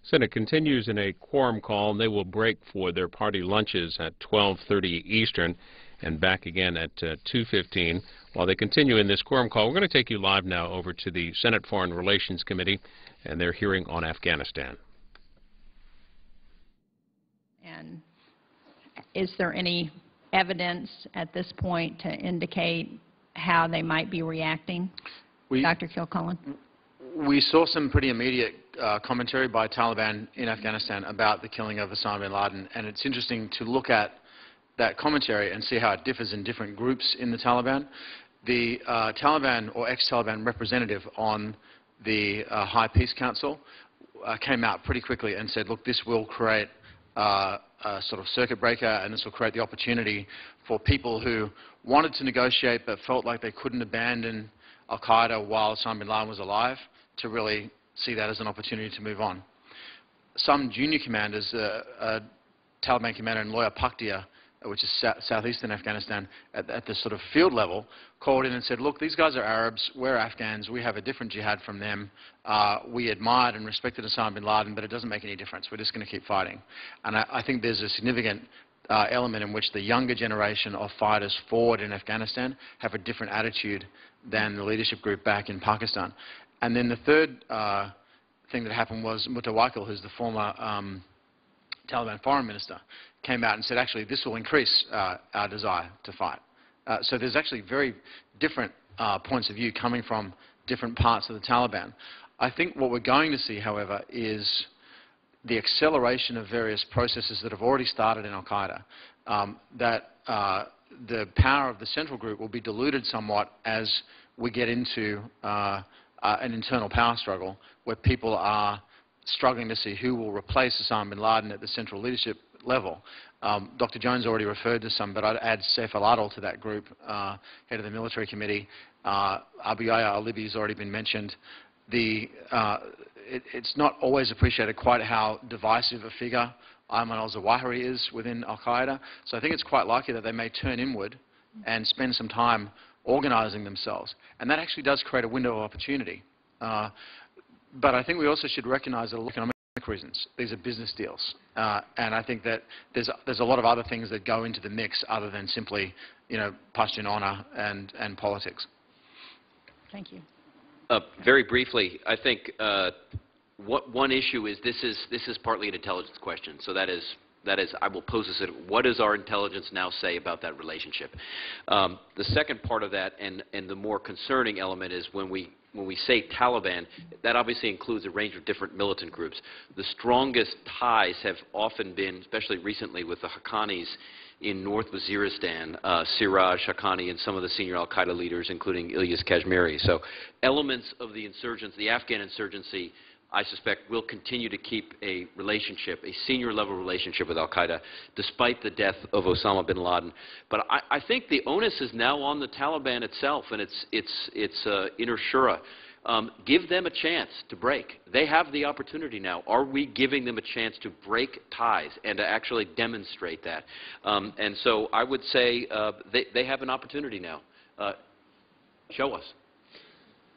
Senate continues in a quorum call, and they will break for their party lunches at 12:30 Eastern and back again at 2:15. While they continue in this quorum call, we're going to take you live now over to the Senate Foreign Relations Committee and their hearing on Afghanistan. And is there any evidence at this point to indicate how they might be reacting? Dr. Kilcullen? We saw some pretty immediate commentary by Taliban in Afghanistan about the killing of Osama bin Laden, and it's interesting to look at that commentary and see how it differs in different groups in the Taliban. The Taliban or ex-Taliban representative on the High Peace Council came out pretty quickly and said, look, this will create a sort of circuit breaker, and this will create the opportunity for people who wanted to negotiate but felt like they couldn't abandon al-Qaeda while Osama bin Laden was alive to really see that as an opportunity to move on. Some junior commanders, Taliban commander in Loya Paktia, which is southeastern Afghanistan, at the sort of field level, called in and said, look, these guys are Arabs, we're Afghans, we have a different jihad from them. We admired and respected Osama bin Laden, but it doesn't make any difference. We're just going to keep fighting. And I think there's a significant element in which the younger generation of fighters forward in Afghanistan have a different attitude than the leadership group back in Pakistan. And then the third thing that happened was Mutawakkil, who's the former Taliban foreign minister, came out and said, actually, this will increase our desire to fight. So there's actually very different points of view coming from different parts of the Taliban. I think what we're going to see, however, is the acceleration of various processes that have already started in al-Qaeda, that the power of the central group will be diluted somewhat as we get into an internal power struggle where people are struggling to see who will replace Osama bin Laden at the central leadership level. Dr. Jones already referred to some, but I'd add Saif al-Adil to that group, head of the military committee. Abu Yahya al-Libi has already been mentioned. It's not always appreciated quite how divisive a figure Ayman al-Zawahiri is within al-Qaeda. So I think it's quite likely that they may turn inward and spend some time organizing themselves. And that actually does create a window of opportunity. But I think we also should recognize that economic reasons. These are business deals. And I think that there's a lot of other things that go into the mix other than simply, Pashtun honor and politics. Thank you. Very briefly, I think one issue is this is partly an intelligence question. So that is I will pose this: what does our intelligence now say about that relationship? The second part of that, and the more concerning element, is when we say Taliban, that obviously includes a range of different militant groups. The strongest ties have often been, especially recently, with the Haqqanis in North Waziristan, Siraj Haqqani and some of the senior al-Qaeda leaders, including Ilyas Kashmiri. So elements of the insurgents, the Afghan insurgency, I suspect will continue to keep a relationship, a senior-level relationship with al-Qaeda, despite the death of Osama bin Laden. But I think the onus is now on the Taliban itself and its inner shura. Give them a chance to break. They have the opportunity now. Are we giving them a chance to break ties and to actually demonstrate that? And so I would say they have an opportunity now. Show us.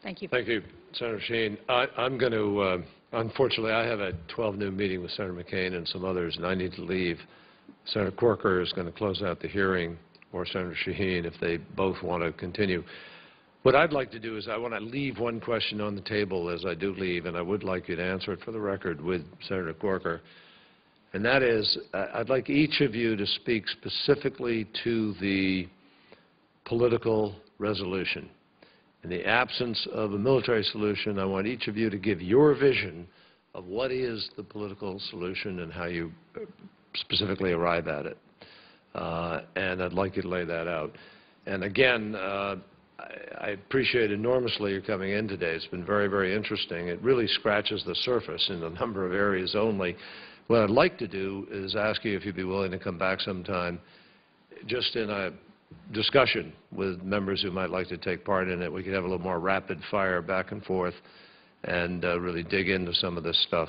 Thank you. Thank you, Senator Sheen. I'm going to, unfortunately, I have a 12 noon meeting with Senator McCain and some others, and I need to leave. Senator Corker is going to close out the hearing, or Senator Shaheen, if they both want to continue. What I'd like to do is I want to leave one question on the table as I do leave, and I would like you to answer it for the record with Senator Corker. And that is, I'd like each of you to speak specifically to the political resolution. In the absence of a military solution, I want each of you to give your vision of what is the political solution and how you specifically arrive at it. And I'd like you to lay that out. And again, I appreciate enormously your coming in today. It's been very, very interesting. It really scratches the surface in a number of areas only. What I'd like to do is ask you if you'd be willing to come back sometime just in a discussion with members who might like to take part in it. We could have a little more rapid fire back and forth and really dig into some of this stuff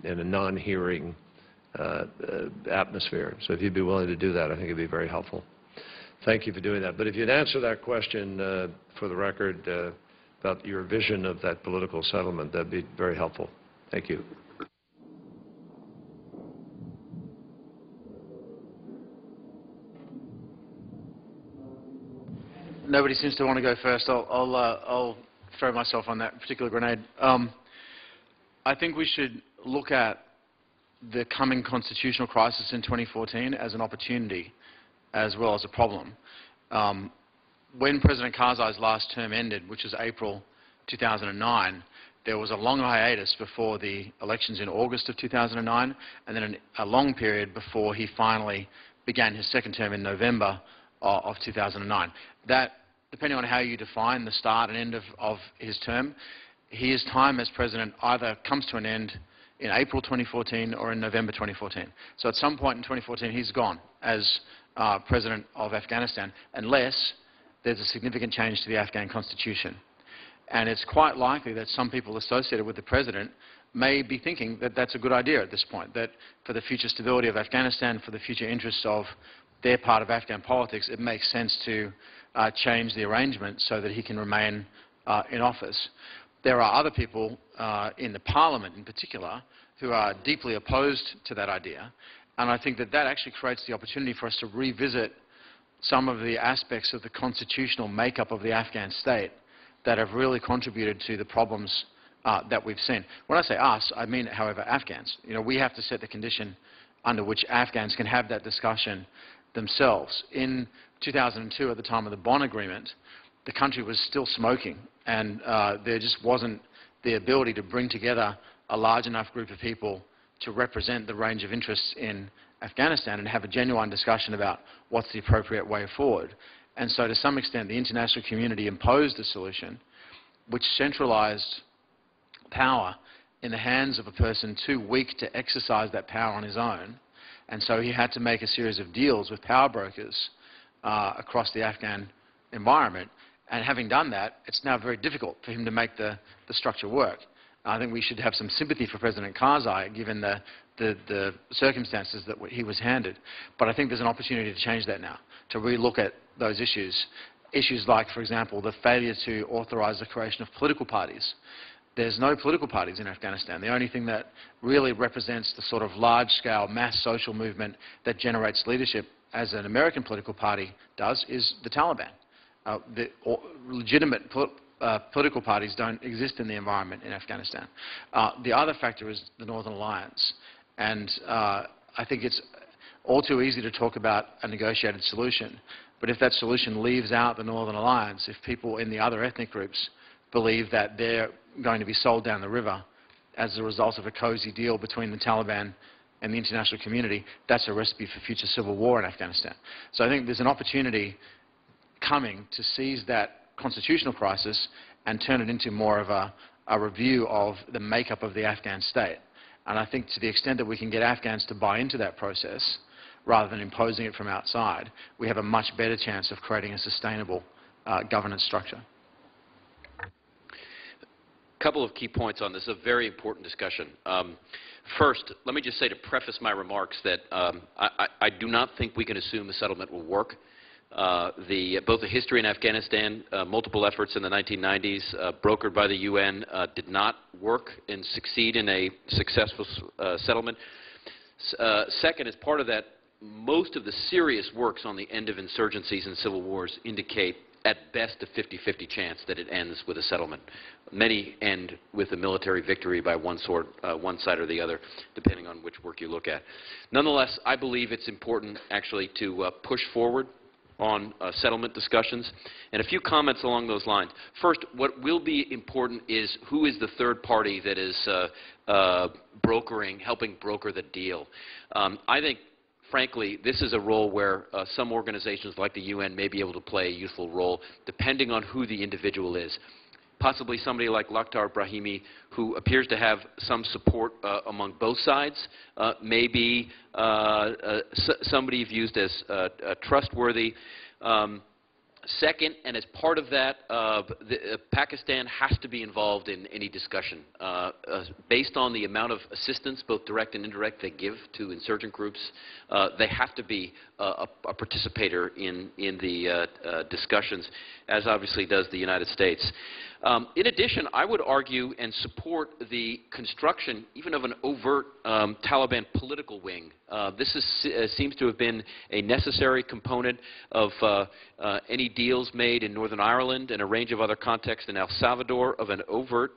in a non-hearing atmosphere. So if you'd be willing to do that, I think it'd be very helpful. Thank you for doing that. But if you'd answer that question for the record about your vision of that political settlement, that'd be very helpful. Thank you. nobody seems to want to go first. I'll throw myself on that particular grenade. I think we should look at the coming constitutional crisis in 2014 as an opportunity as well as a problem. When President Karzai's last term ended, which was April 2009, there was a long hiatus before the elections in August of 2009, and then a long period before he finally began his second term in November of 2009. That, depending on how you define the start and end of his term, his time as president either comes to an end in April 2014 or in November 2014. So at some point in 2014, he's gone as president of Afghanistan, unless there's a significant change to the Afghan constitution. And it's quite likely that some people associated with the president may be thinking that that's a good idea at this point, that for the future stability of Afghanistan, for the future interests of their part of Afghan politics, it makes sense to change the arrangement so that he can remain in office. There are other people in the parliament in particular who are deeply opposed to that idea, and I think that that actually creates the opportunity for us to revisit some of the aspects of the constitutional makeup of the Afghan state that have really contributed to the problems that we've seen. When I say us, I mean, however, Afghans. You know, we have to set the condition under which Afghans can have that discussion themselves. In 2002, at the time of the Bonn Agreement, the country was still smoking, and there just wasn't the ability to bring together a large enough group of people to represent the range of interests in Afghanistan and have a genuine discussion about what's the appropriate way forward. And so to some extent, the international community imposed a solution which centralized power in the hands of a person too weak to exercise that power on his own. And so he had to make a series of deals with power brokers across the Afghan environment. And having done that, it's now very difficult for him to make the structure work. I think we should have some sympathy for President Karzai, given the circumstances that he was handed. But I think there's an opportunity to change that now, to relook at those issues. Issues like, for example, the failure to authorize the creation of political parties. There's no political parties in Afghanistan. The only thing that really represents the sort of large-scale mass social movement that generates leadership, as an American political party does, is the Taliban. The legitimate political parties don't exist in the environment in Afghanistan. The other factor is the Northern Alliance. And I think it's all too easy to talk about a negotiated solution. But if that solution leaves out the Northern Alliance, if people in the other ethnic groups believe that they're going to be sold down the river as a result of a cozy deal between the Taliban and the international community, that's a recipe for future civil war in Afghanistan. So I think there's an opportunity coming to seize that constitutional crisis and turn it into more of a review of the makeup of the Afghan state. And I think to the extent that we can get Afghans to buy into that process, rather than imposing it from outside, we have a much better chance of creating a sustainable governance structure. A couple of key points on this, a very important discussion. First, let me just say to preface my remarks that I do not think we can assume a settlement will work. Both the history in Afghanistan, multiple efforts in the 1990s, brokered by the UN, did not work and succeed in a successful settlement. Second, as part of that, most of the serious works on the end of insurgencies and civil wars indicate at best a 50-50 chance that it ends with a settlement. Many end with a military victory by one side or the other, depending on which work you look at. Nonetheless, I believe it's important actually to push forward on settlement discussions. And a few comments along those lines. First, what will be important is who is the third party that is helping broker the deal. I think, frankly, this is a role where some organizations like the UN may be able to play a useful role, depending on who the individual is. Possibly somebody like Lakhdar Brahimi, who appears to have some support among both sides, maybe somebody viewed as trustworthy. Second, and as part of that, Pakistan has to be involved in any discussion. Based on the amount of assistance, both direct and indirect, they give to insurgent groups, they have to be a participator in the discussions, as obviously does the United States. In addition, I would argue and support the construction even of an overt Taliban political wing. This seems to have been a necessary component of any deals made in Northern Ireland and a range of other contexts in El Salvador of an overt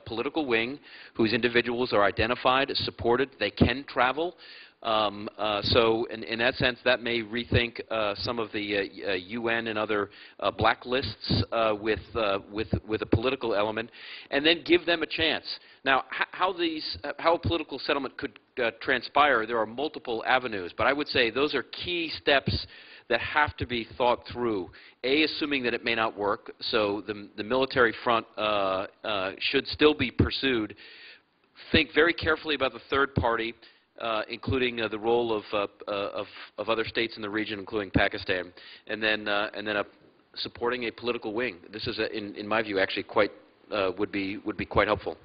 political wing whose individuals are identified, supported, they can travel. So in that sense, that may rethink some of the UN and other blacklists with a political element, and then give them a chance. Now, how a political settlement could transpire, there are multiple avenues, but I would say those are key steps that have to be thought through. A, assuming that it may not work, so the military front should still be pursued. Think very carefully about the third party, including the role of other states in the region, including Pakistan, and then supporting a political wing. This is, in my view, actually quite would be quite helpful.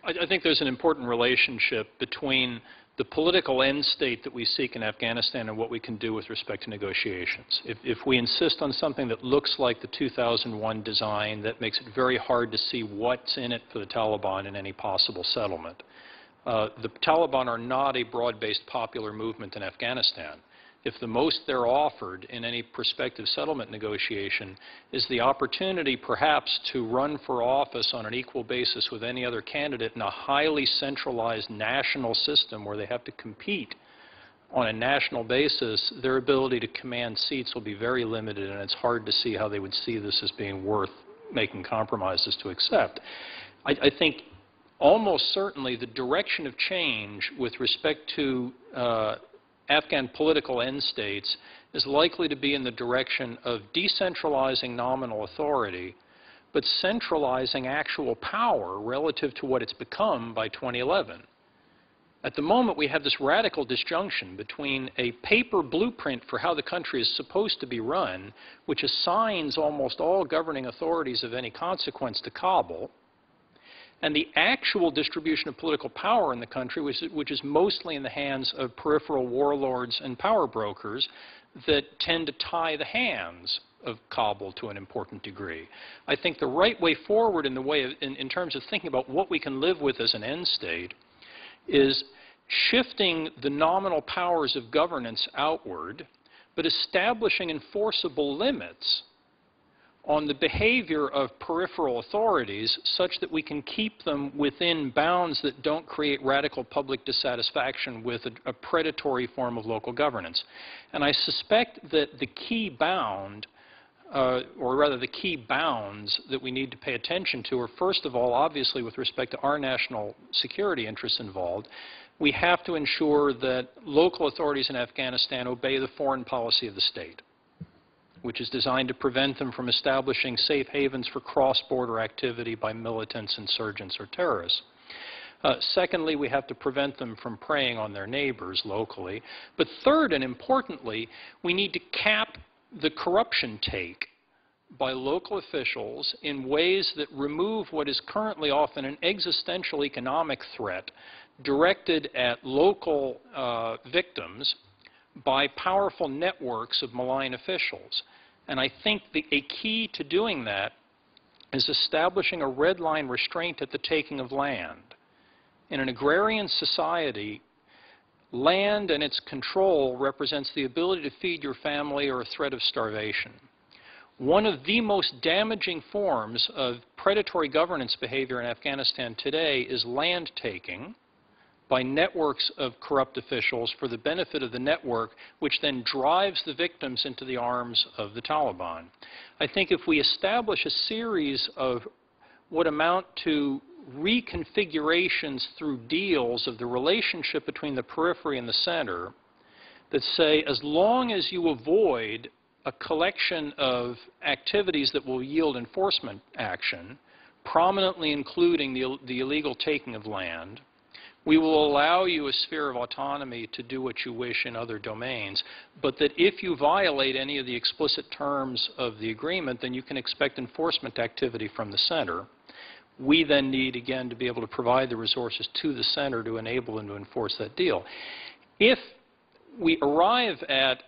I think there's an important relationship between the political end state that we seek in Afghanistan and what we can do with respect to negotiations. If we insist on something that looks like the 2001 design, that makes it very hard to see what's in it for the Taliban in any possible settlement. The Taliban are not a broad-based popular movement in Afghanistan. If the most they're offered in any prospective settlement negotiation is the opportunity perhaps to run for office on an equal basis with any other candidate in a highly centralized national system where they have to compete on a national basis, their ability to command seats will be very limited, and it's hard to see how they would see this as being worth making compromises to accept. I think almost certainly the direction of change with respect to Afghan political end states is likely to be in the direction of decentralizing nominal authority, but centralizing actual power relative to what it's become by 2011. At the moment, we have this radical disjunction between a paper blueprint for how the country is supposed to be run, which assigns almost all governing authorities of any consequence to Kabul, and the actual distribution of political power in the country, which is mostly in the hands of peripheral warlords and power brokers that tend to tie the hands of Kabul to an important degree. I think the right way forward in terms of thinking about what we can live with as an end state is shifting the nominal powers of governance outward, but establishing enforceable limits on the behavior of peripheral authorities such that we can keep them within bounds that don't create radical public dissatisfaction with a predatory form of local governance. And I suspect that the key bound, or rather the key bounds that we need to pay attention to are, first of all, obviously with respect to our national security interests involved, we have to ensure that local authorities in Afghanistan obey the foreign policy of the state, which is designed to prevent them from establishing safe havens for cross-border activity by militants, insurgents, or terrorists. Secondly, we have to prevent them from preying on their neighbors locally. But third, and importantly, we need to cap the corruption take by local officials in ways that remove what is currently often an existential economic threat directed at local victims by powerful networks of malign officials. And I think a key to doing that is establishing a red line restraint at the taking of land. In an agrarian society, land and its control represents the ability to feed your family or a threat of starvation. One of the most damaging forms of predatory governance behavior in Afghanistan today is land taking by networks of corrupt officials for the benefit of the network, which then drives the victims into the arms of the Taliban. I think if we establish a series of what amount to reconfigurations through deals of the relationship between the periphery and the center that say, as long as you avoid a collection of activities that will yield enforcement action, prominently including the illegal taking of land, we will allow you a sphere of autonomy to do what you wish in other domains, but that if you violate any of the explicit terms of the agreement, then you can expect enforcement activity from the center. We then need, again, to be able to provide the resources to the center to enable them to enforce that deal. If we arrive at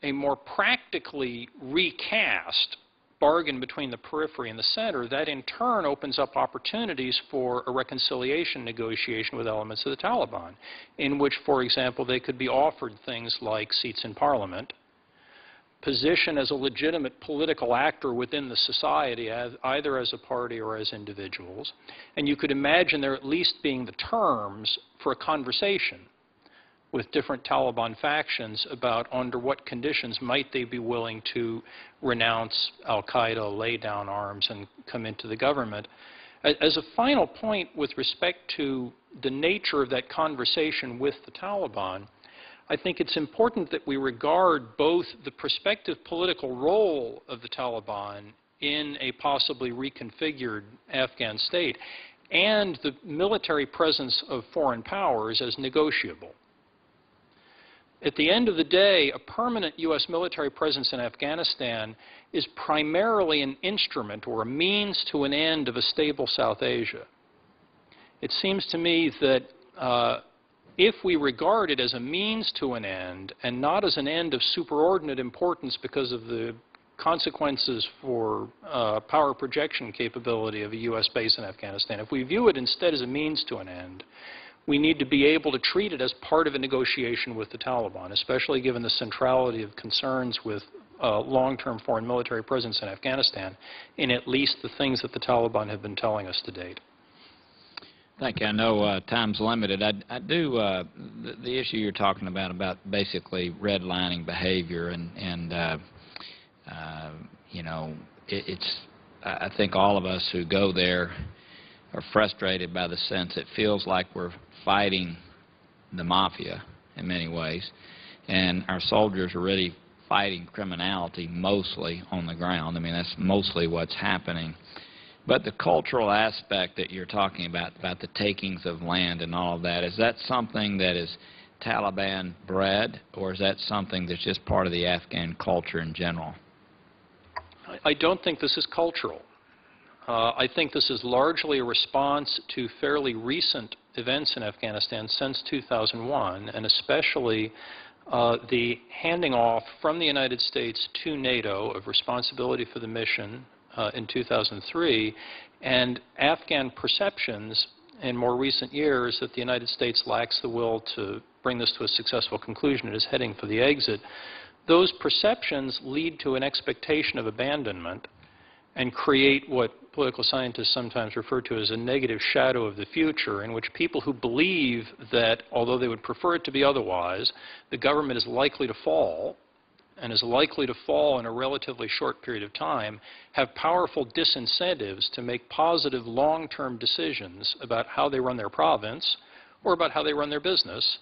a more practically recast bargain between the periphery and the center, that in turn opens up opportunities for a reconciliation negotiation with elements of the Taliban, in which, for example, they could be offered things like seats in parliament, position as a legitimate political actor within the society, either as a party or as individuals, and you could imagine there at least being the terms for a conversation with different Taliban factions about under what conditions might they be willing to renounce al-Qaeda, lay down arms, and come into the government. As a final point with respect to the nature of that conversation with the Taliban, I think it's important that we regard both the prospective political role of the Taliban in a possibly reconfigured Afghan state and the military presence of foreign powers as negotiable. At the end of the day, a permanent U.S. military presence in Afghanistan is primarily an instrument or a means to an end of a stable South Asia. It seems to me that if we regard it as a means to an end and not as an end of superordinate importance because of the consequences for power projection capability of a U.S. base in Afghanistan, if we view it instead as a means to an end, we need to be able to treat it as part of a negotiation with the Taliban, especially given the centrality of concerns with long-term foreign military presence in Afghanistan in at least the things that the Taliban have been telling us to date. Thank you. I know time's limited. I do the issue you're talking about basically redlining behavior, and you know, I think all of us who go there are frustrated by the sense it feels like we're fighting the mafia in many ways, and our soldiers are really fighting criminality mostly on the ground. I mean, that's mostly what's happening. But the cultural aspect that you're talking about the takings of land and all of that, is that something that is Taliban bred, or is that something that's just part of the Afghan culture in general? I don't think this is cultural. I think this is largely a response to fairly recent events in Afghanistan since 2001, and especially the handing off from the United States to NATO of responsibility for the mission in 2003, and Afghan perceptions in more recent years that the United States lacks the will to bring this to a successful conclusion and is heading for the exit. Those perceptions lead to an expectation of abandonment and create what political scientists sometimes refer to as a negative shadow of the future, in which people who believe that, although they would prefer it to be otherwise, the government is likely to fall, and is likely to fall in a relatively short period of time, have powerful disincentives to make positive long-term decisions about how they run their province or about how they run their business,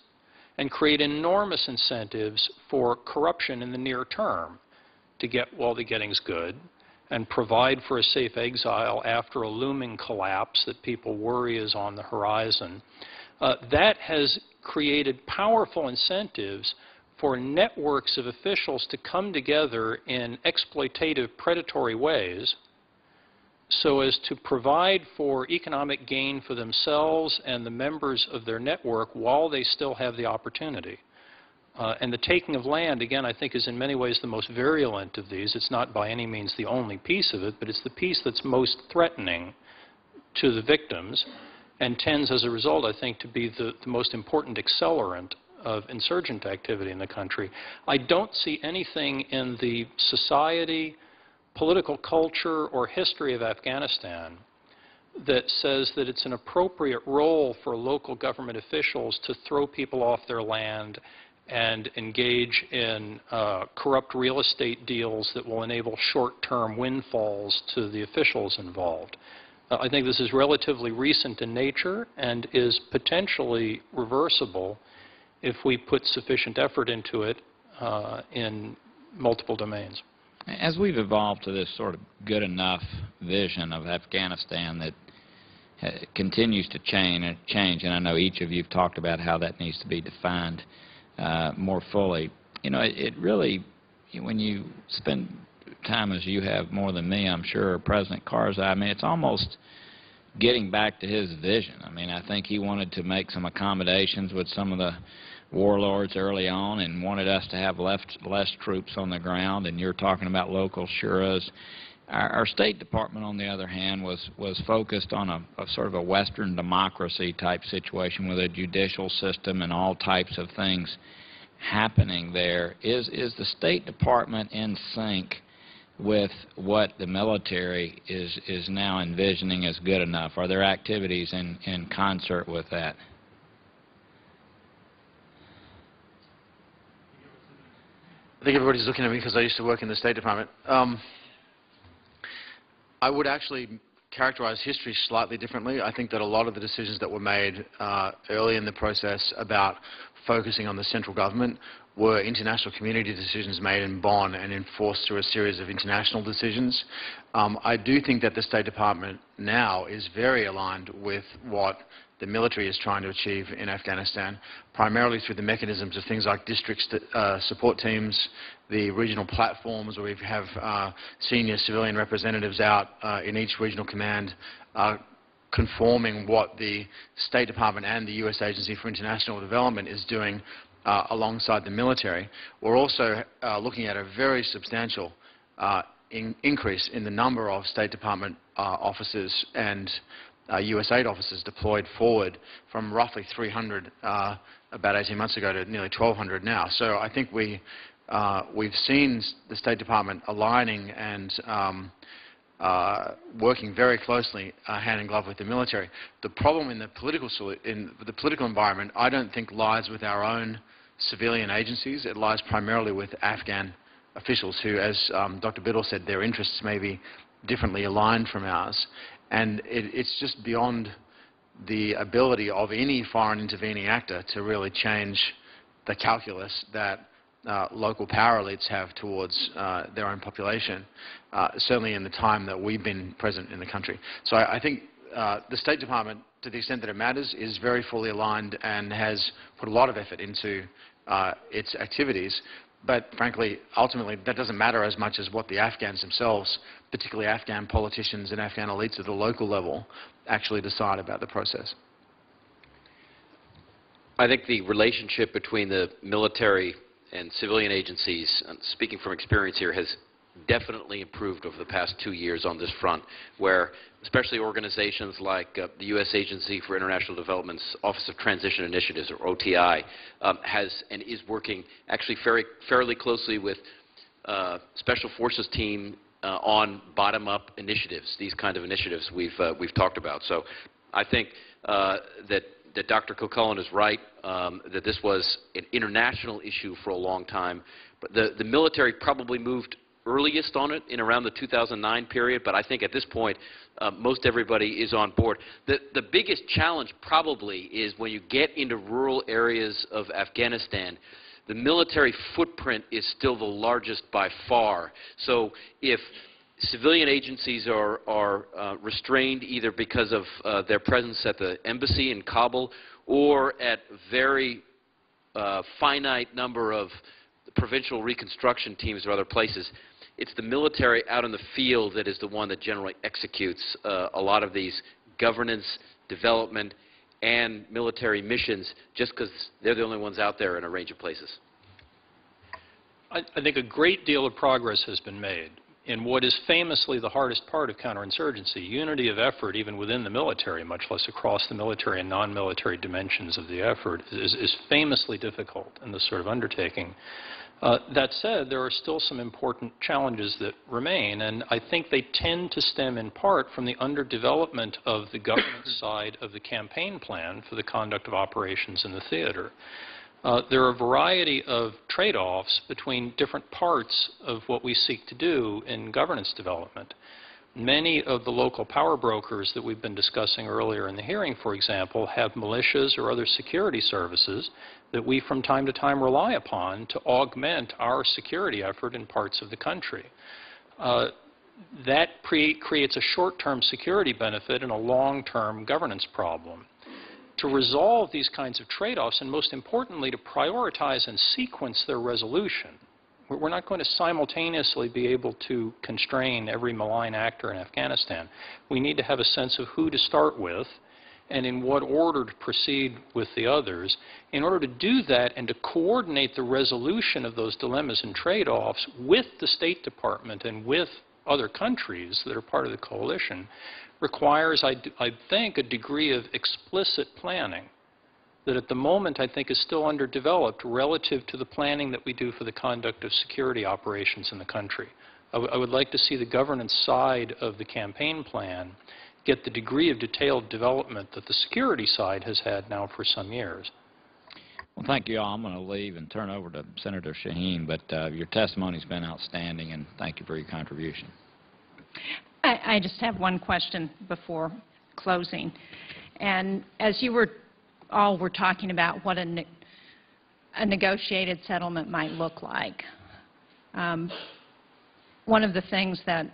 and create enormous incentives for corruption in the near term to get while the getting's good and provide for a safe exile after a looming collapse that people worry is on the horizon. That has created powerful incentives for networks of officials to come together in exploitative, predatory ways so as to provide for economic gain for themselves and the members of their network while they still have the opportunity. And the taking of land, again, I think is in many ways the most virulent of these. It's not by any means the only piece of it, but it's the piece that's most threatening to the victims and tends, as a result, I think, to be the most important accelerant of insurgent activity in the country. I don't see anything in the society, political culture, or history of Afghanistan that says that it's an appropriate role for local government officials to throw people off their land and engage in corrupt real estate deals that will enable short-term windfalls to the officials involved. I think this is relatively recent in nature and is potentially reversible if we put sufficient effort into it in multiple domains. As we've evolved to this sort of good enough vision of Afghanistan that continues to change, and I know each of you have talked about how that needs to be defined more fully. You know, it really, when you spend time as you have more than me, I'm sure, President Karzai, I mean, it's almost getting back to his vision. I mean, I think he wanted to make some accommodations with some of the warlords early on and wanted us to have less troops on the ground, and you're talking about local shuras. Our State Department, on the other hand, was focused on a sort of a Western democracy type situation with a judicial system and all types of things happening there. Is the State Department in sync with what the military is now envisioning as good enough? Are there activities in concert with that? I think everybody's looking at me because I used to work in the State Department. I would actually characterize history slightly differently. I think that a lot of the decisions that were made early in the process about focusing on the central government were international community decisions made in Bonn and enforced through a series of international decisions. I do think that the State Department now is very aligned with what the military is trying to achieve in Afghanistan, primarily through the mechanisms of things like district support teams, the regional platforms where we have senior civilian representatives out in each regional command conforming what the State Department and the U.S. Agency for International Development is doing alongside the military. We're also looking at a very substantial increase in the number of State Department officers and USAID officers deployed forward from roughly 300 about 18 months ago to nearly 1,200 now. So I think we've seen the State Department aligning and working very closely hand in glove with the military. The problem in the political environment, I don't think lies with our own civilian agencies. It lies primarily with Afghan officials who, as Dr. Biddle said, their interests may be differently aligned from ours. And it's just beyond the ability of any foreign intervening actor to really change the calculus that local power elites have towards their own population, certainly in the time that we've been present in the country. So I think the State Department, to the extent that it matters, is very fully aligned and has put a lot of effort into its activities. But frankly, ultimately, that doesn't matter as much as what the Afghans themselves, particularly Afghan politicians and Afghan elites at the local level, actually decide about the process. I think the relationship between the military and civilian agencies, speaking from experience here, has definitely improved over the past 2 years on this front, where especially organizations like the U.S. Agency for International Development's Office of Transition Initiatives, or OTI, has and is working actually fairly closely with Special Forces team on bottom-up initiatives, these kind of initiatives we've talked about. So I think that Dr. Kilcullen is right, that this was an international issue for a long time. But the military probably moved earliest on it in around the 2009 period, but I think at this point most everybody is on board. The biggest challenge probably is when you get into rural areas of Afghanistan, the military footprint is still the largest by far. So if civilian agencies are restrained either because of their presence at the embassy in Kabul or at very finite number of provincial reconstruction teams or other places, it's the military out in the field that is the one that generally executes a lot of these governance, development, and military missions just because they're the only ones out there in a range of places. I think a great deal of progress has been made in what is famously the hardest part of counterinsurgency. Unity of effort, even within the military, much less across the military and non-military dimensions of the effort, is famously difficult in this sort of undertaking. That said, there are still some important challenges that remain, and I think they tend to stem in part from the underdevelopment of the government side of the campaign plan for the conduct of operations in the theater. There are a variety of trade-offs between different parts of what we seek to do in governance development. Many of the local power brokers that we've been discussing earlier in the hearing, for example, have militias or other security services that we from time to time rely upon to augment our security effort in parts of the country. That creates a short-term security benefit and a long-term governance problem. To resolve these kinds of trade-offs, and most importantly, to prioritize and sequence their resolution. We're not going to simultaneously be able to constrain every malign actor in Afghanistan. We need to have a sense of who to start with and in what order to proceed with the others. In order to do that and to coordinate the resolution of those dilemmas and trade-offs with the State Department and with other countries that are part of the coalition requires, I think, a degree of explicit planning that at the moment I think is still underdeveloped relative to the planning that we do for the conduct of security operations in the country. I would like to see the governance side of the campaign plan get the degree of detailed development that the security side has had now for some years. Well, thank you all. I'm going to leave and turn over to Senator Shaheen, but your testimony's been outstanding, and thank you for your contribution. I just have one question before closing. And as you were all were talking about what a negotiated settlement might look like, one of the things that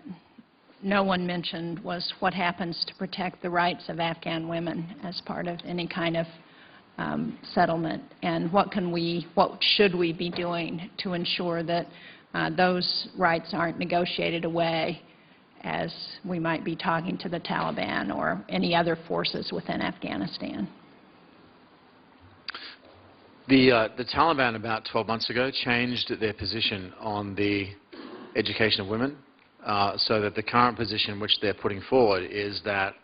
no one mentioned was what happens to protect the rights of Afghan women as part of any kind of settlement, and what should we be doing to ensure that those rights aren't negotiated away as we might be talking to the Taliban or any other forces within Afghanistan. The Taliban about 12 months ago changed their position on the education of women, so that the current position which they're putting forward is that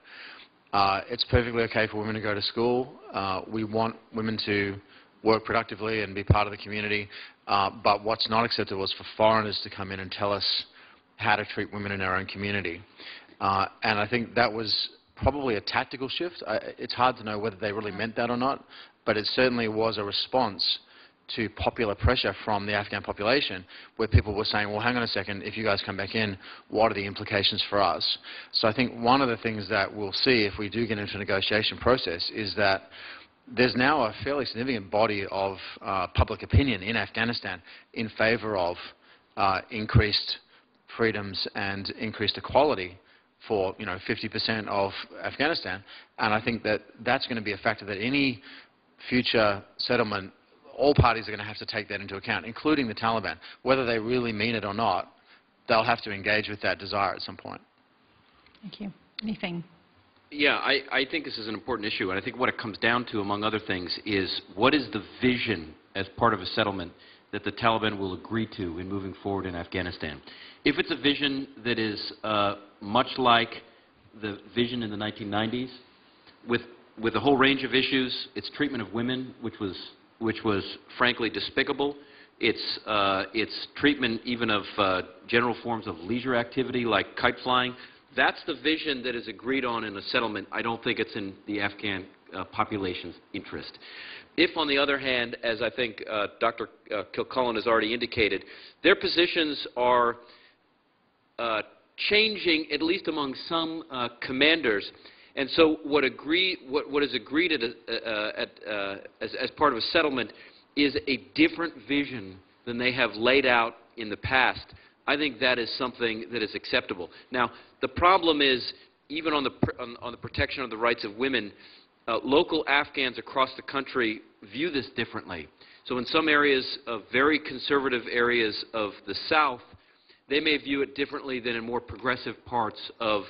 it's perfectly okay for women to go to school. We want women to work productively and be part of the community, but what's not acceptable is for foreigners to come in and tell us how to treat women in our own community. And I think that was probably a tactical shift. It's hard to know whether they really meant that or not, but it certainly was a response to popular pressure from the Afghan population, where people were saying, well, hang on a second, if you guys come back in, what are the implications for us? So I think one of the things that we'll see if we do get into a negotiation process is that there's now a fairly significant body of public opinion in Afghanistan in favor of increased freedoms and increased equality for 50% of Afghanistan, and I think that that's going to be a factor that any future settlement, all parties are going to have to take that into account, including the Taliban. Whether they really mean it or not, they'll have to engage with that desire at some point. Thank you. Anything? Yeah, I think this is an important issue, and I think what it comes down to, among other things, is what is the vision as part of a settlement that the Taliban will agree to in moving forward in Afghanistan. If it's a vision that is much like the vision in the 1990s, with a whole range of issues, its treatment of women, which was frankly despicable, its treatment even of general forms of leisure activity like kite flying, that's the vision that is agreed on in a settlement. I don't think it's in the Afghan population's interest. If, on the other hand, as I think Dr. Kilcullen has already indicated, their positions are changing, at least among some commanders, and so what is agreed as part of a settlement is a different vision than they have laid out in the past, I think that is something that is acceptable. Now, the problem is, even on the protection of the rights of women, local Afghans across the country view this differently. So in some areas, very conservative areas of the South, they may view it differently than in more progressive parts of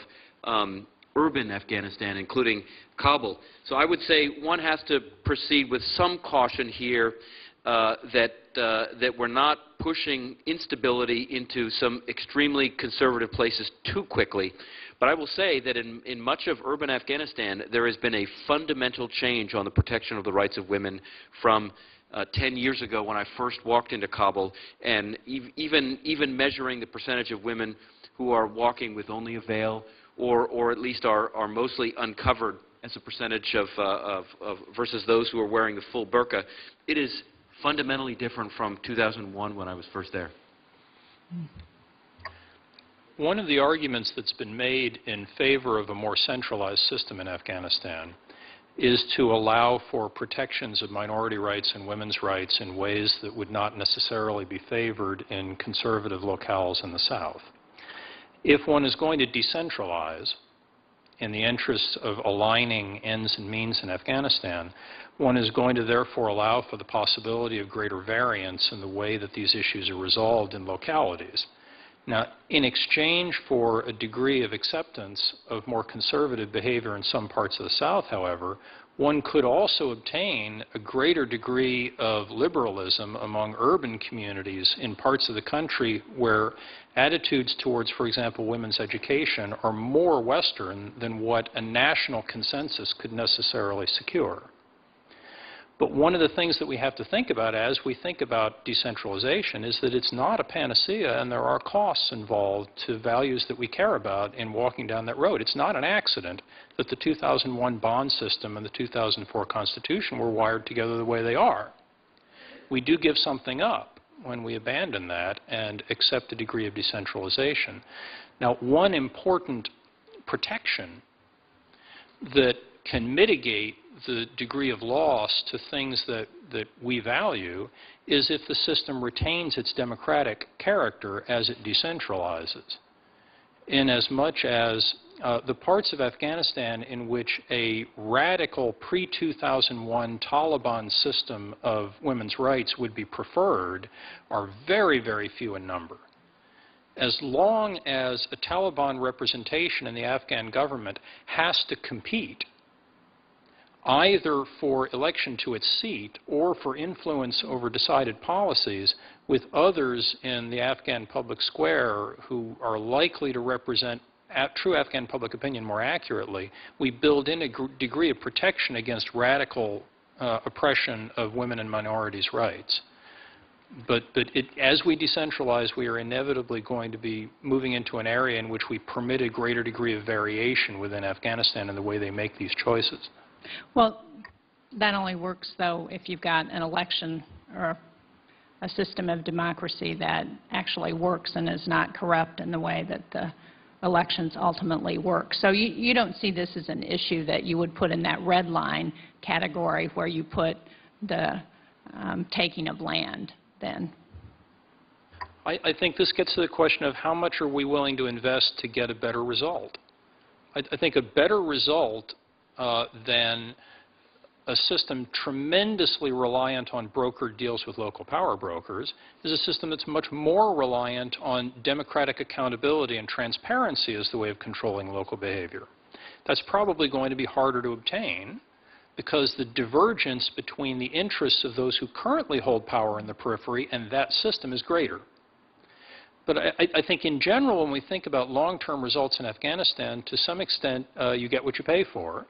urban Afghanistan, including Kabul. So I would say one has to proceed with some caution here that we're not pushing instability into some extremely conservative places too quickly. But I will say that in much of urban Afghanistan, there has been a fundamental change on the protection of the rights of women from 10 years ago when I first walked into Kabul, and even measuring the percentage of women who are walking with only a veil or at least are mostly uncovered as a percentage of versus those who are wearing the full burqa, it is fundamentally different from 2001 when I was first there. One of the arguments that's been made in favor of a more centralized system in Afghanistan is to allow for protections of minority rights and women's rights in ways that would not necessarily be favored in conservative locales in the South. If one is going to decentralize in the interests of aligning ends and means in Afghanistan, one is going to therefore allow for the possibility of greater variance in the way that these issues are resolved in localities. Now, in exchange for a degree of acceptance of more conservative behavior in some parts of the South, however, one could also obtain a greater degree of liberalism among urban communities in parts of the country where attitudes towards, for example, women's education are more Western than what a national consensus could necessarily secure. But one of the things that we have to think about as we think about decentralization is that it's not a panacea, and there are costs involved to values that we care about in walking down that road. It's not an accident that the 2001 bond system and the 2004 Constitution were wired together the way they are. We do give something up when we abandon that and accept a degree of decentralization. Now, one important protection that can mitigate the degree of loss to things that we value is if the system retains its democratic character as it decentralizes. Inasmuch as the parts of Afghanistan in which a radical pre-2001 Taliban system of women's rights would be preferred are very, very few in number. As long as a Taliban representation in the Afghan government has to compete either for election to its seat or for influence over decided policies with others in the Afghan public square who are likely to represent true Afghan public opinion more accurately, we build in a degree of protection against radical oppression of women and minorities' rights. But as we decentralize, we are inevitably going to be moving into an area in which we permit a greater degree of variation within Afghanistan in the way they make these choices. Well, that only works, though, if you've got an election or a system of democracy that actually works and is not corrupt in the way that the elections ultimately work. So you don't see this as an issue that you would put in that red line category where you put the taking of land, then? I think this gets to the question of how much are we willing to invest to get a better result. I think a better result than a system tremendously reliant on brokered deals with local power brokers is a system that's much more reliant on democratic accountability and transparency as the way of controlling local behavior. That's probably going to be harder to obtain because the divergence between the interests of those who currently hold power in the periphery and that system is greater. But I think in general, when we think about long-term results in Afghanistan, to some extent, you get what you pay for.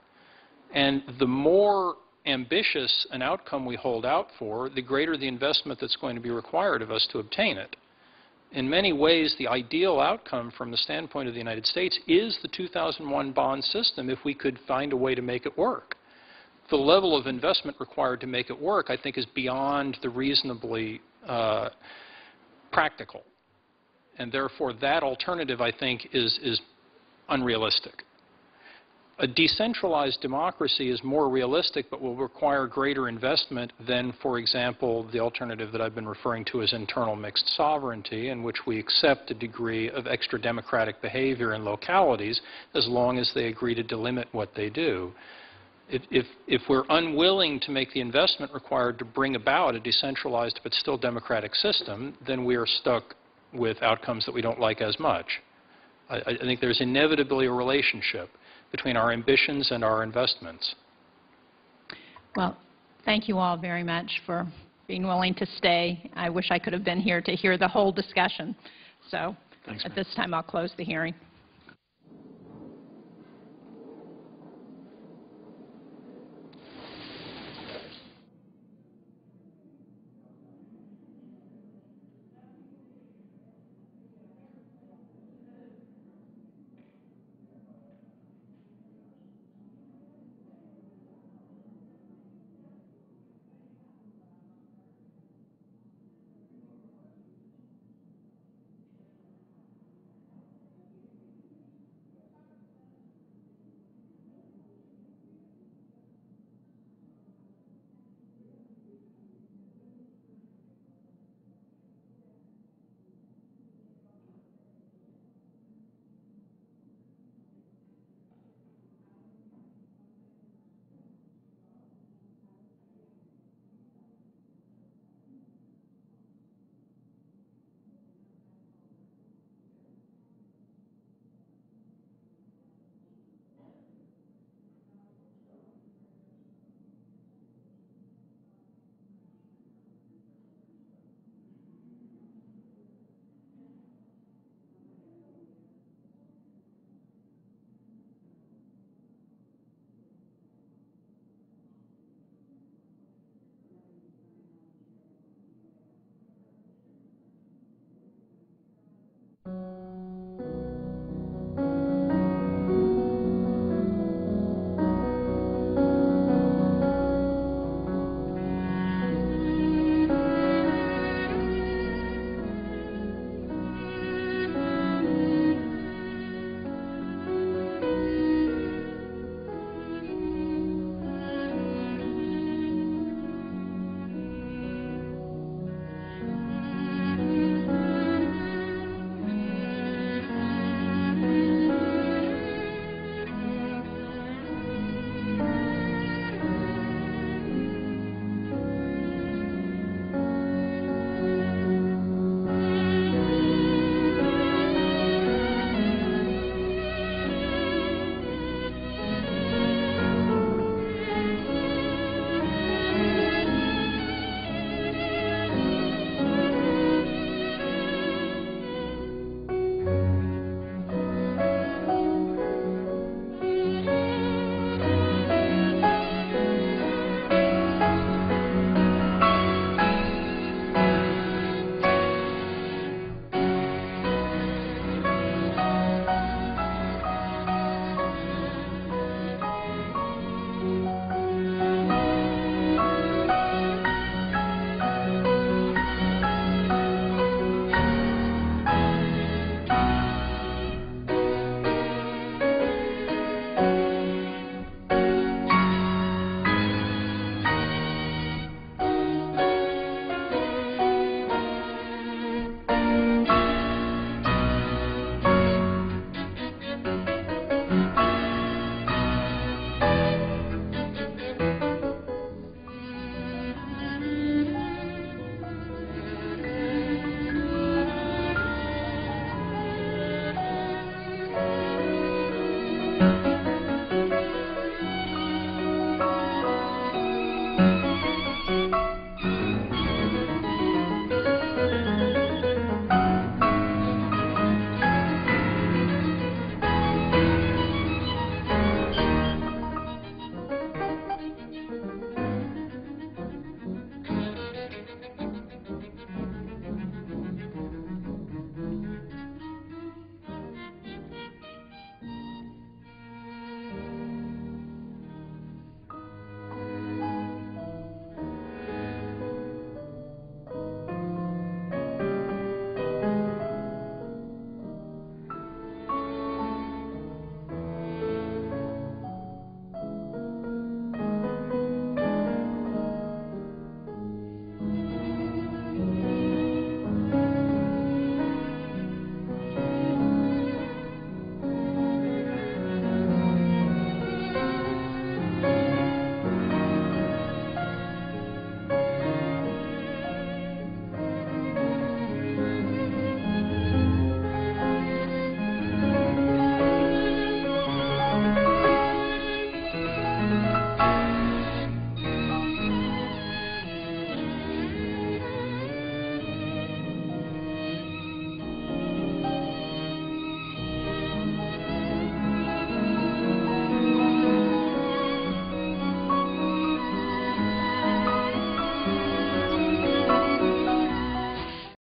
And the more ambitious an outcome we hold out for, the greater the investment that's going to be required of us to obtain it. In many ways, the ideal outcome from the standpoint of the United States is the 2001 bond system if we could find a way to make it work. The level of investment required to make it work, I think, is beyond the reasonably practical. And therefore, that alternative, I think, is unrealistic. A decentralized democracy is more realistic but will require greater investment than, for example, the alternative that I've been referring to as internal mixed sovereignty, in which we accept a degree of extra democratic behavior in localities as long as they agree to delimit what they do. If we're unwilling to make the investment required to bring about a decentralized but still democratic system, then we are stuck with outcomes that we don't like as much. I think there's inevitably a relationship between our ambitions and our investments. Well, thank you all very much for being willing to stay. I wish I could have been here to hear the whole discussion. So at this time, I'll close the hearing.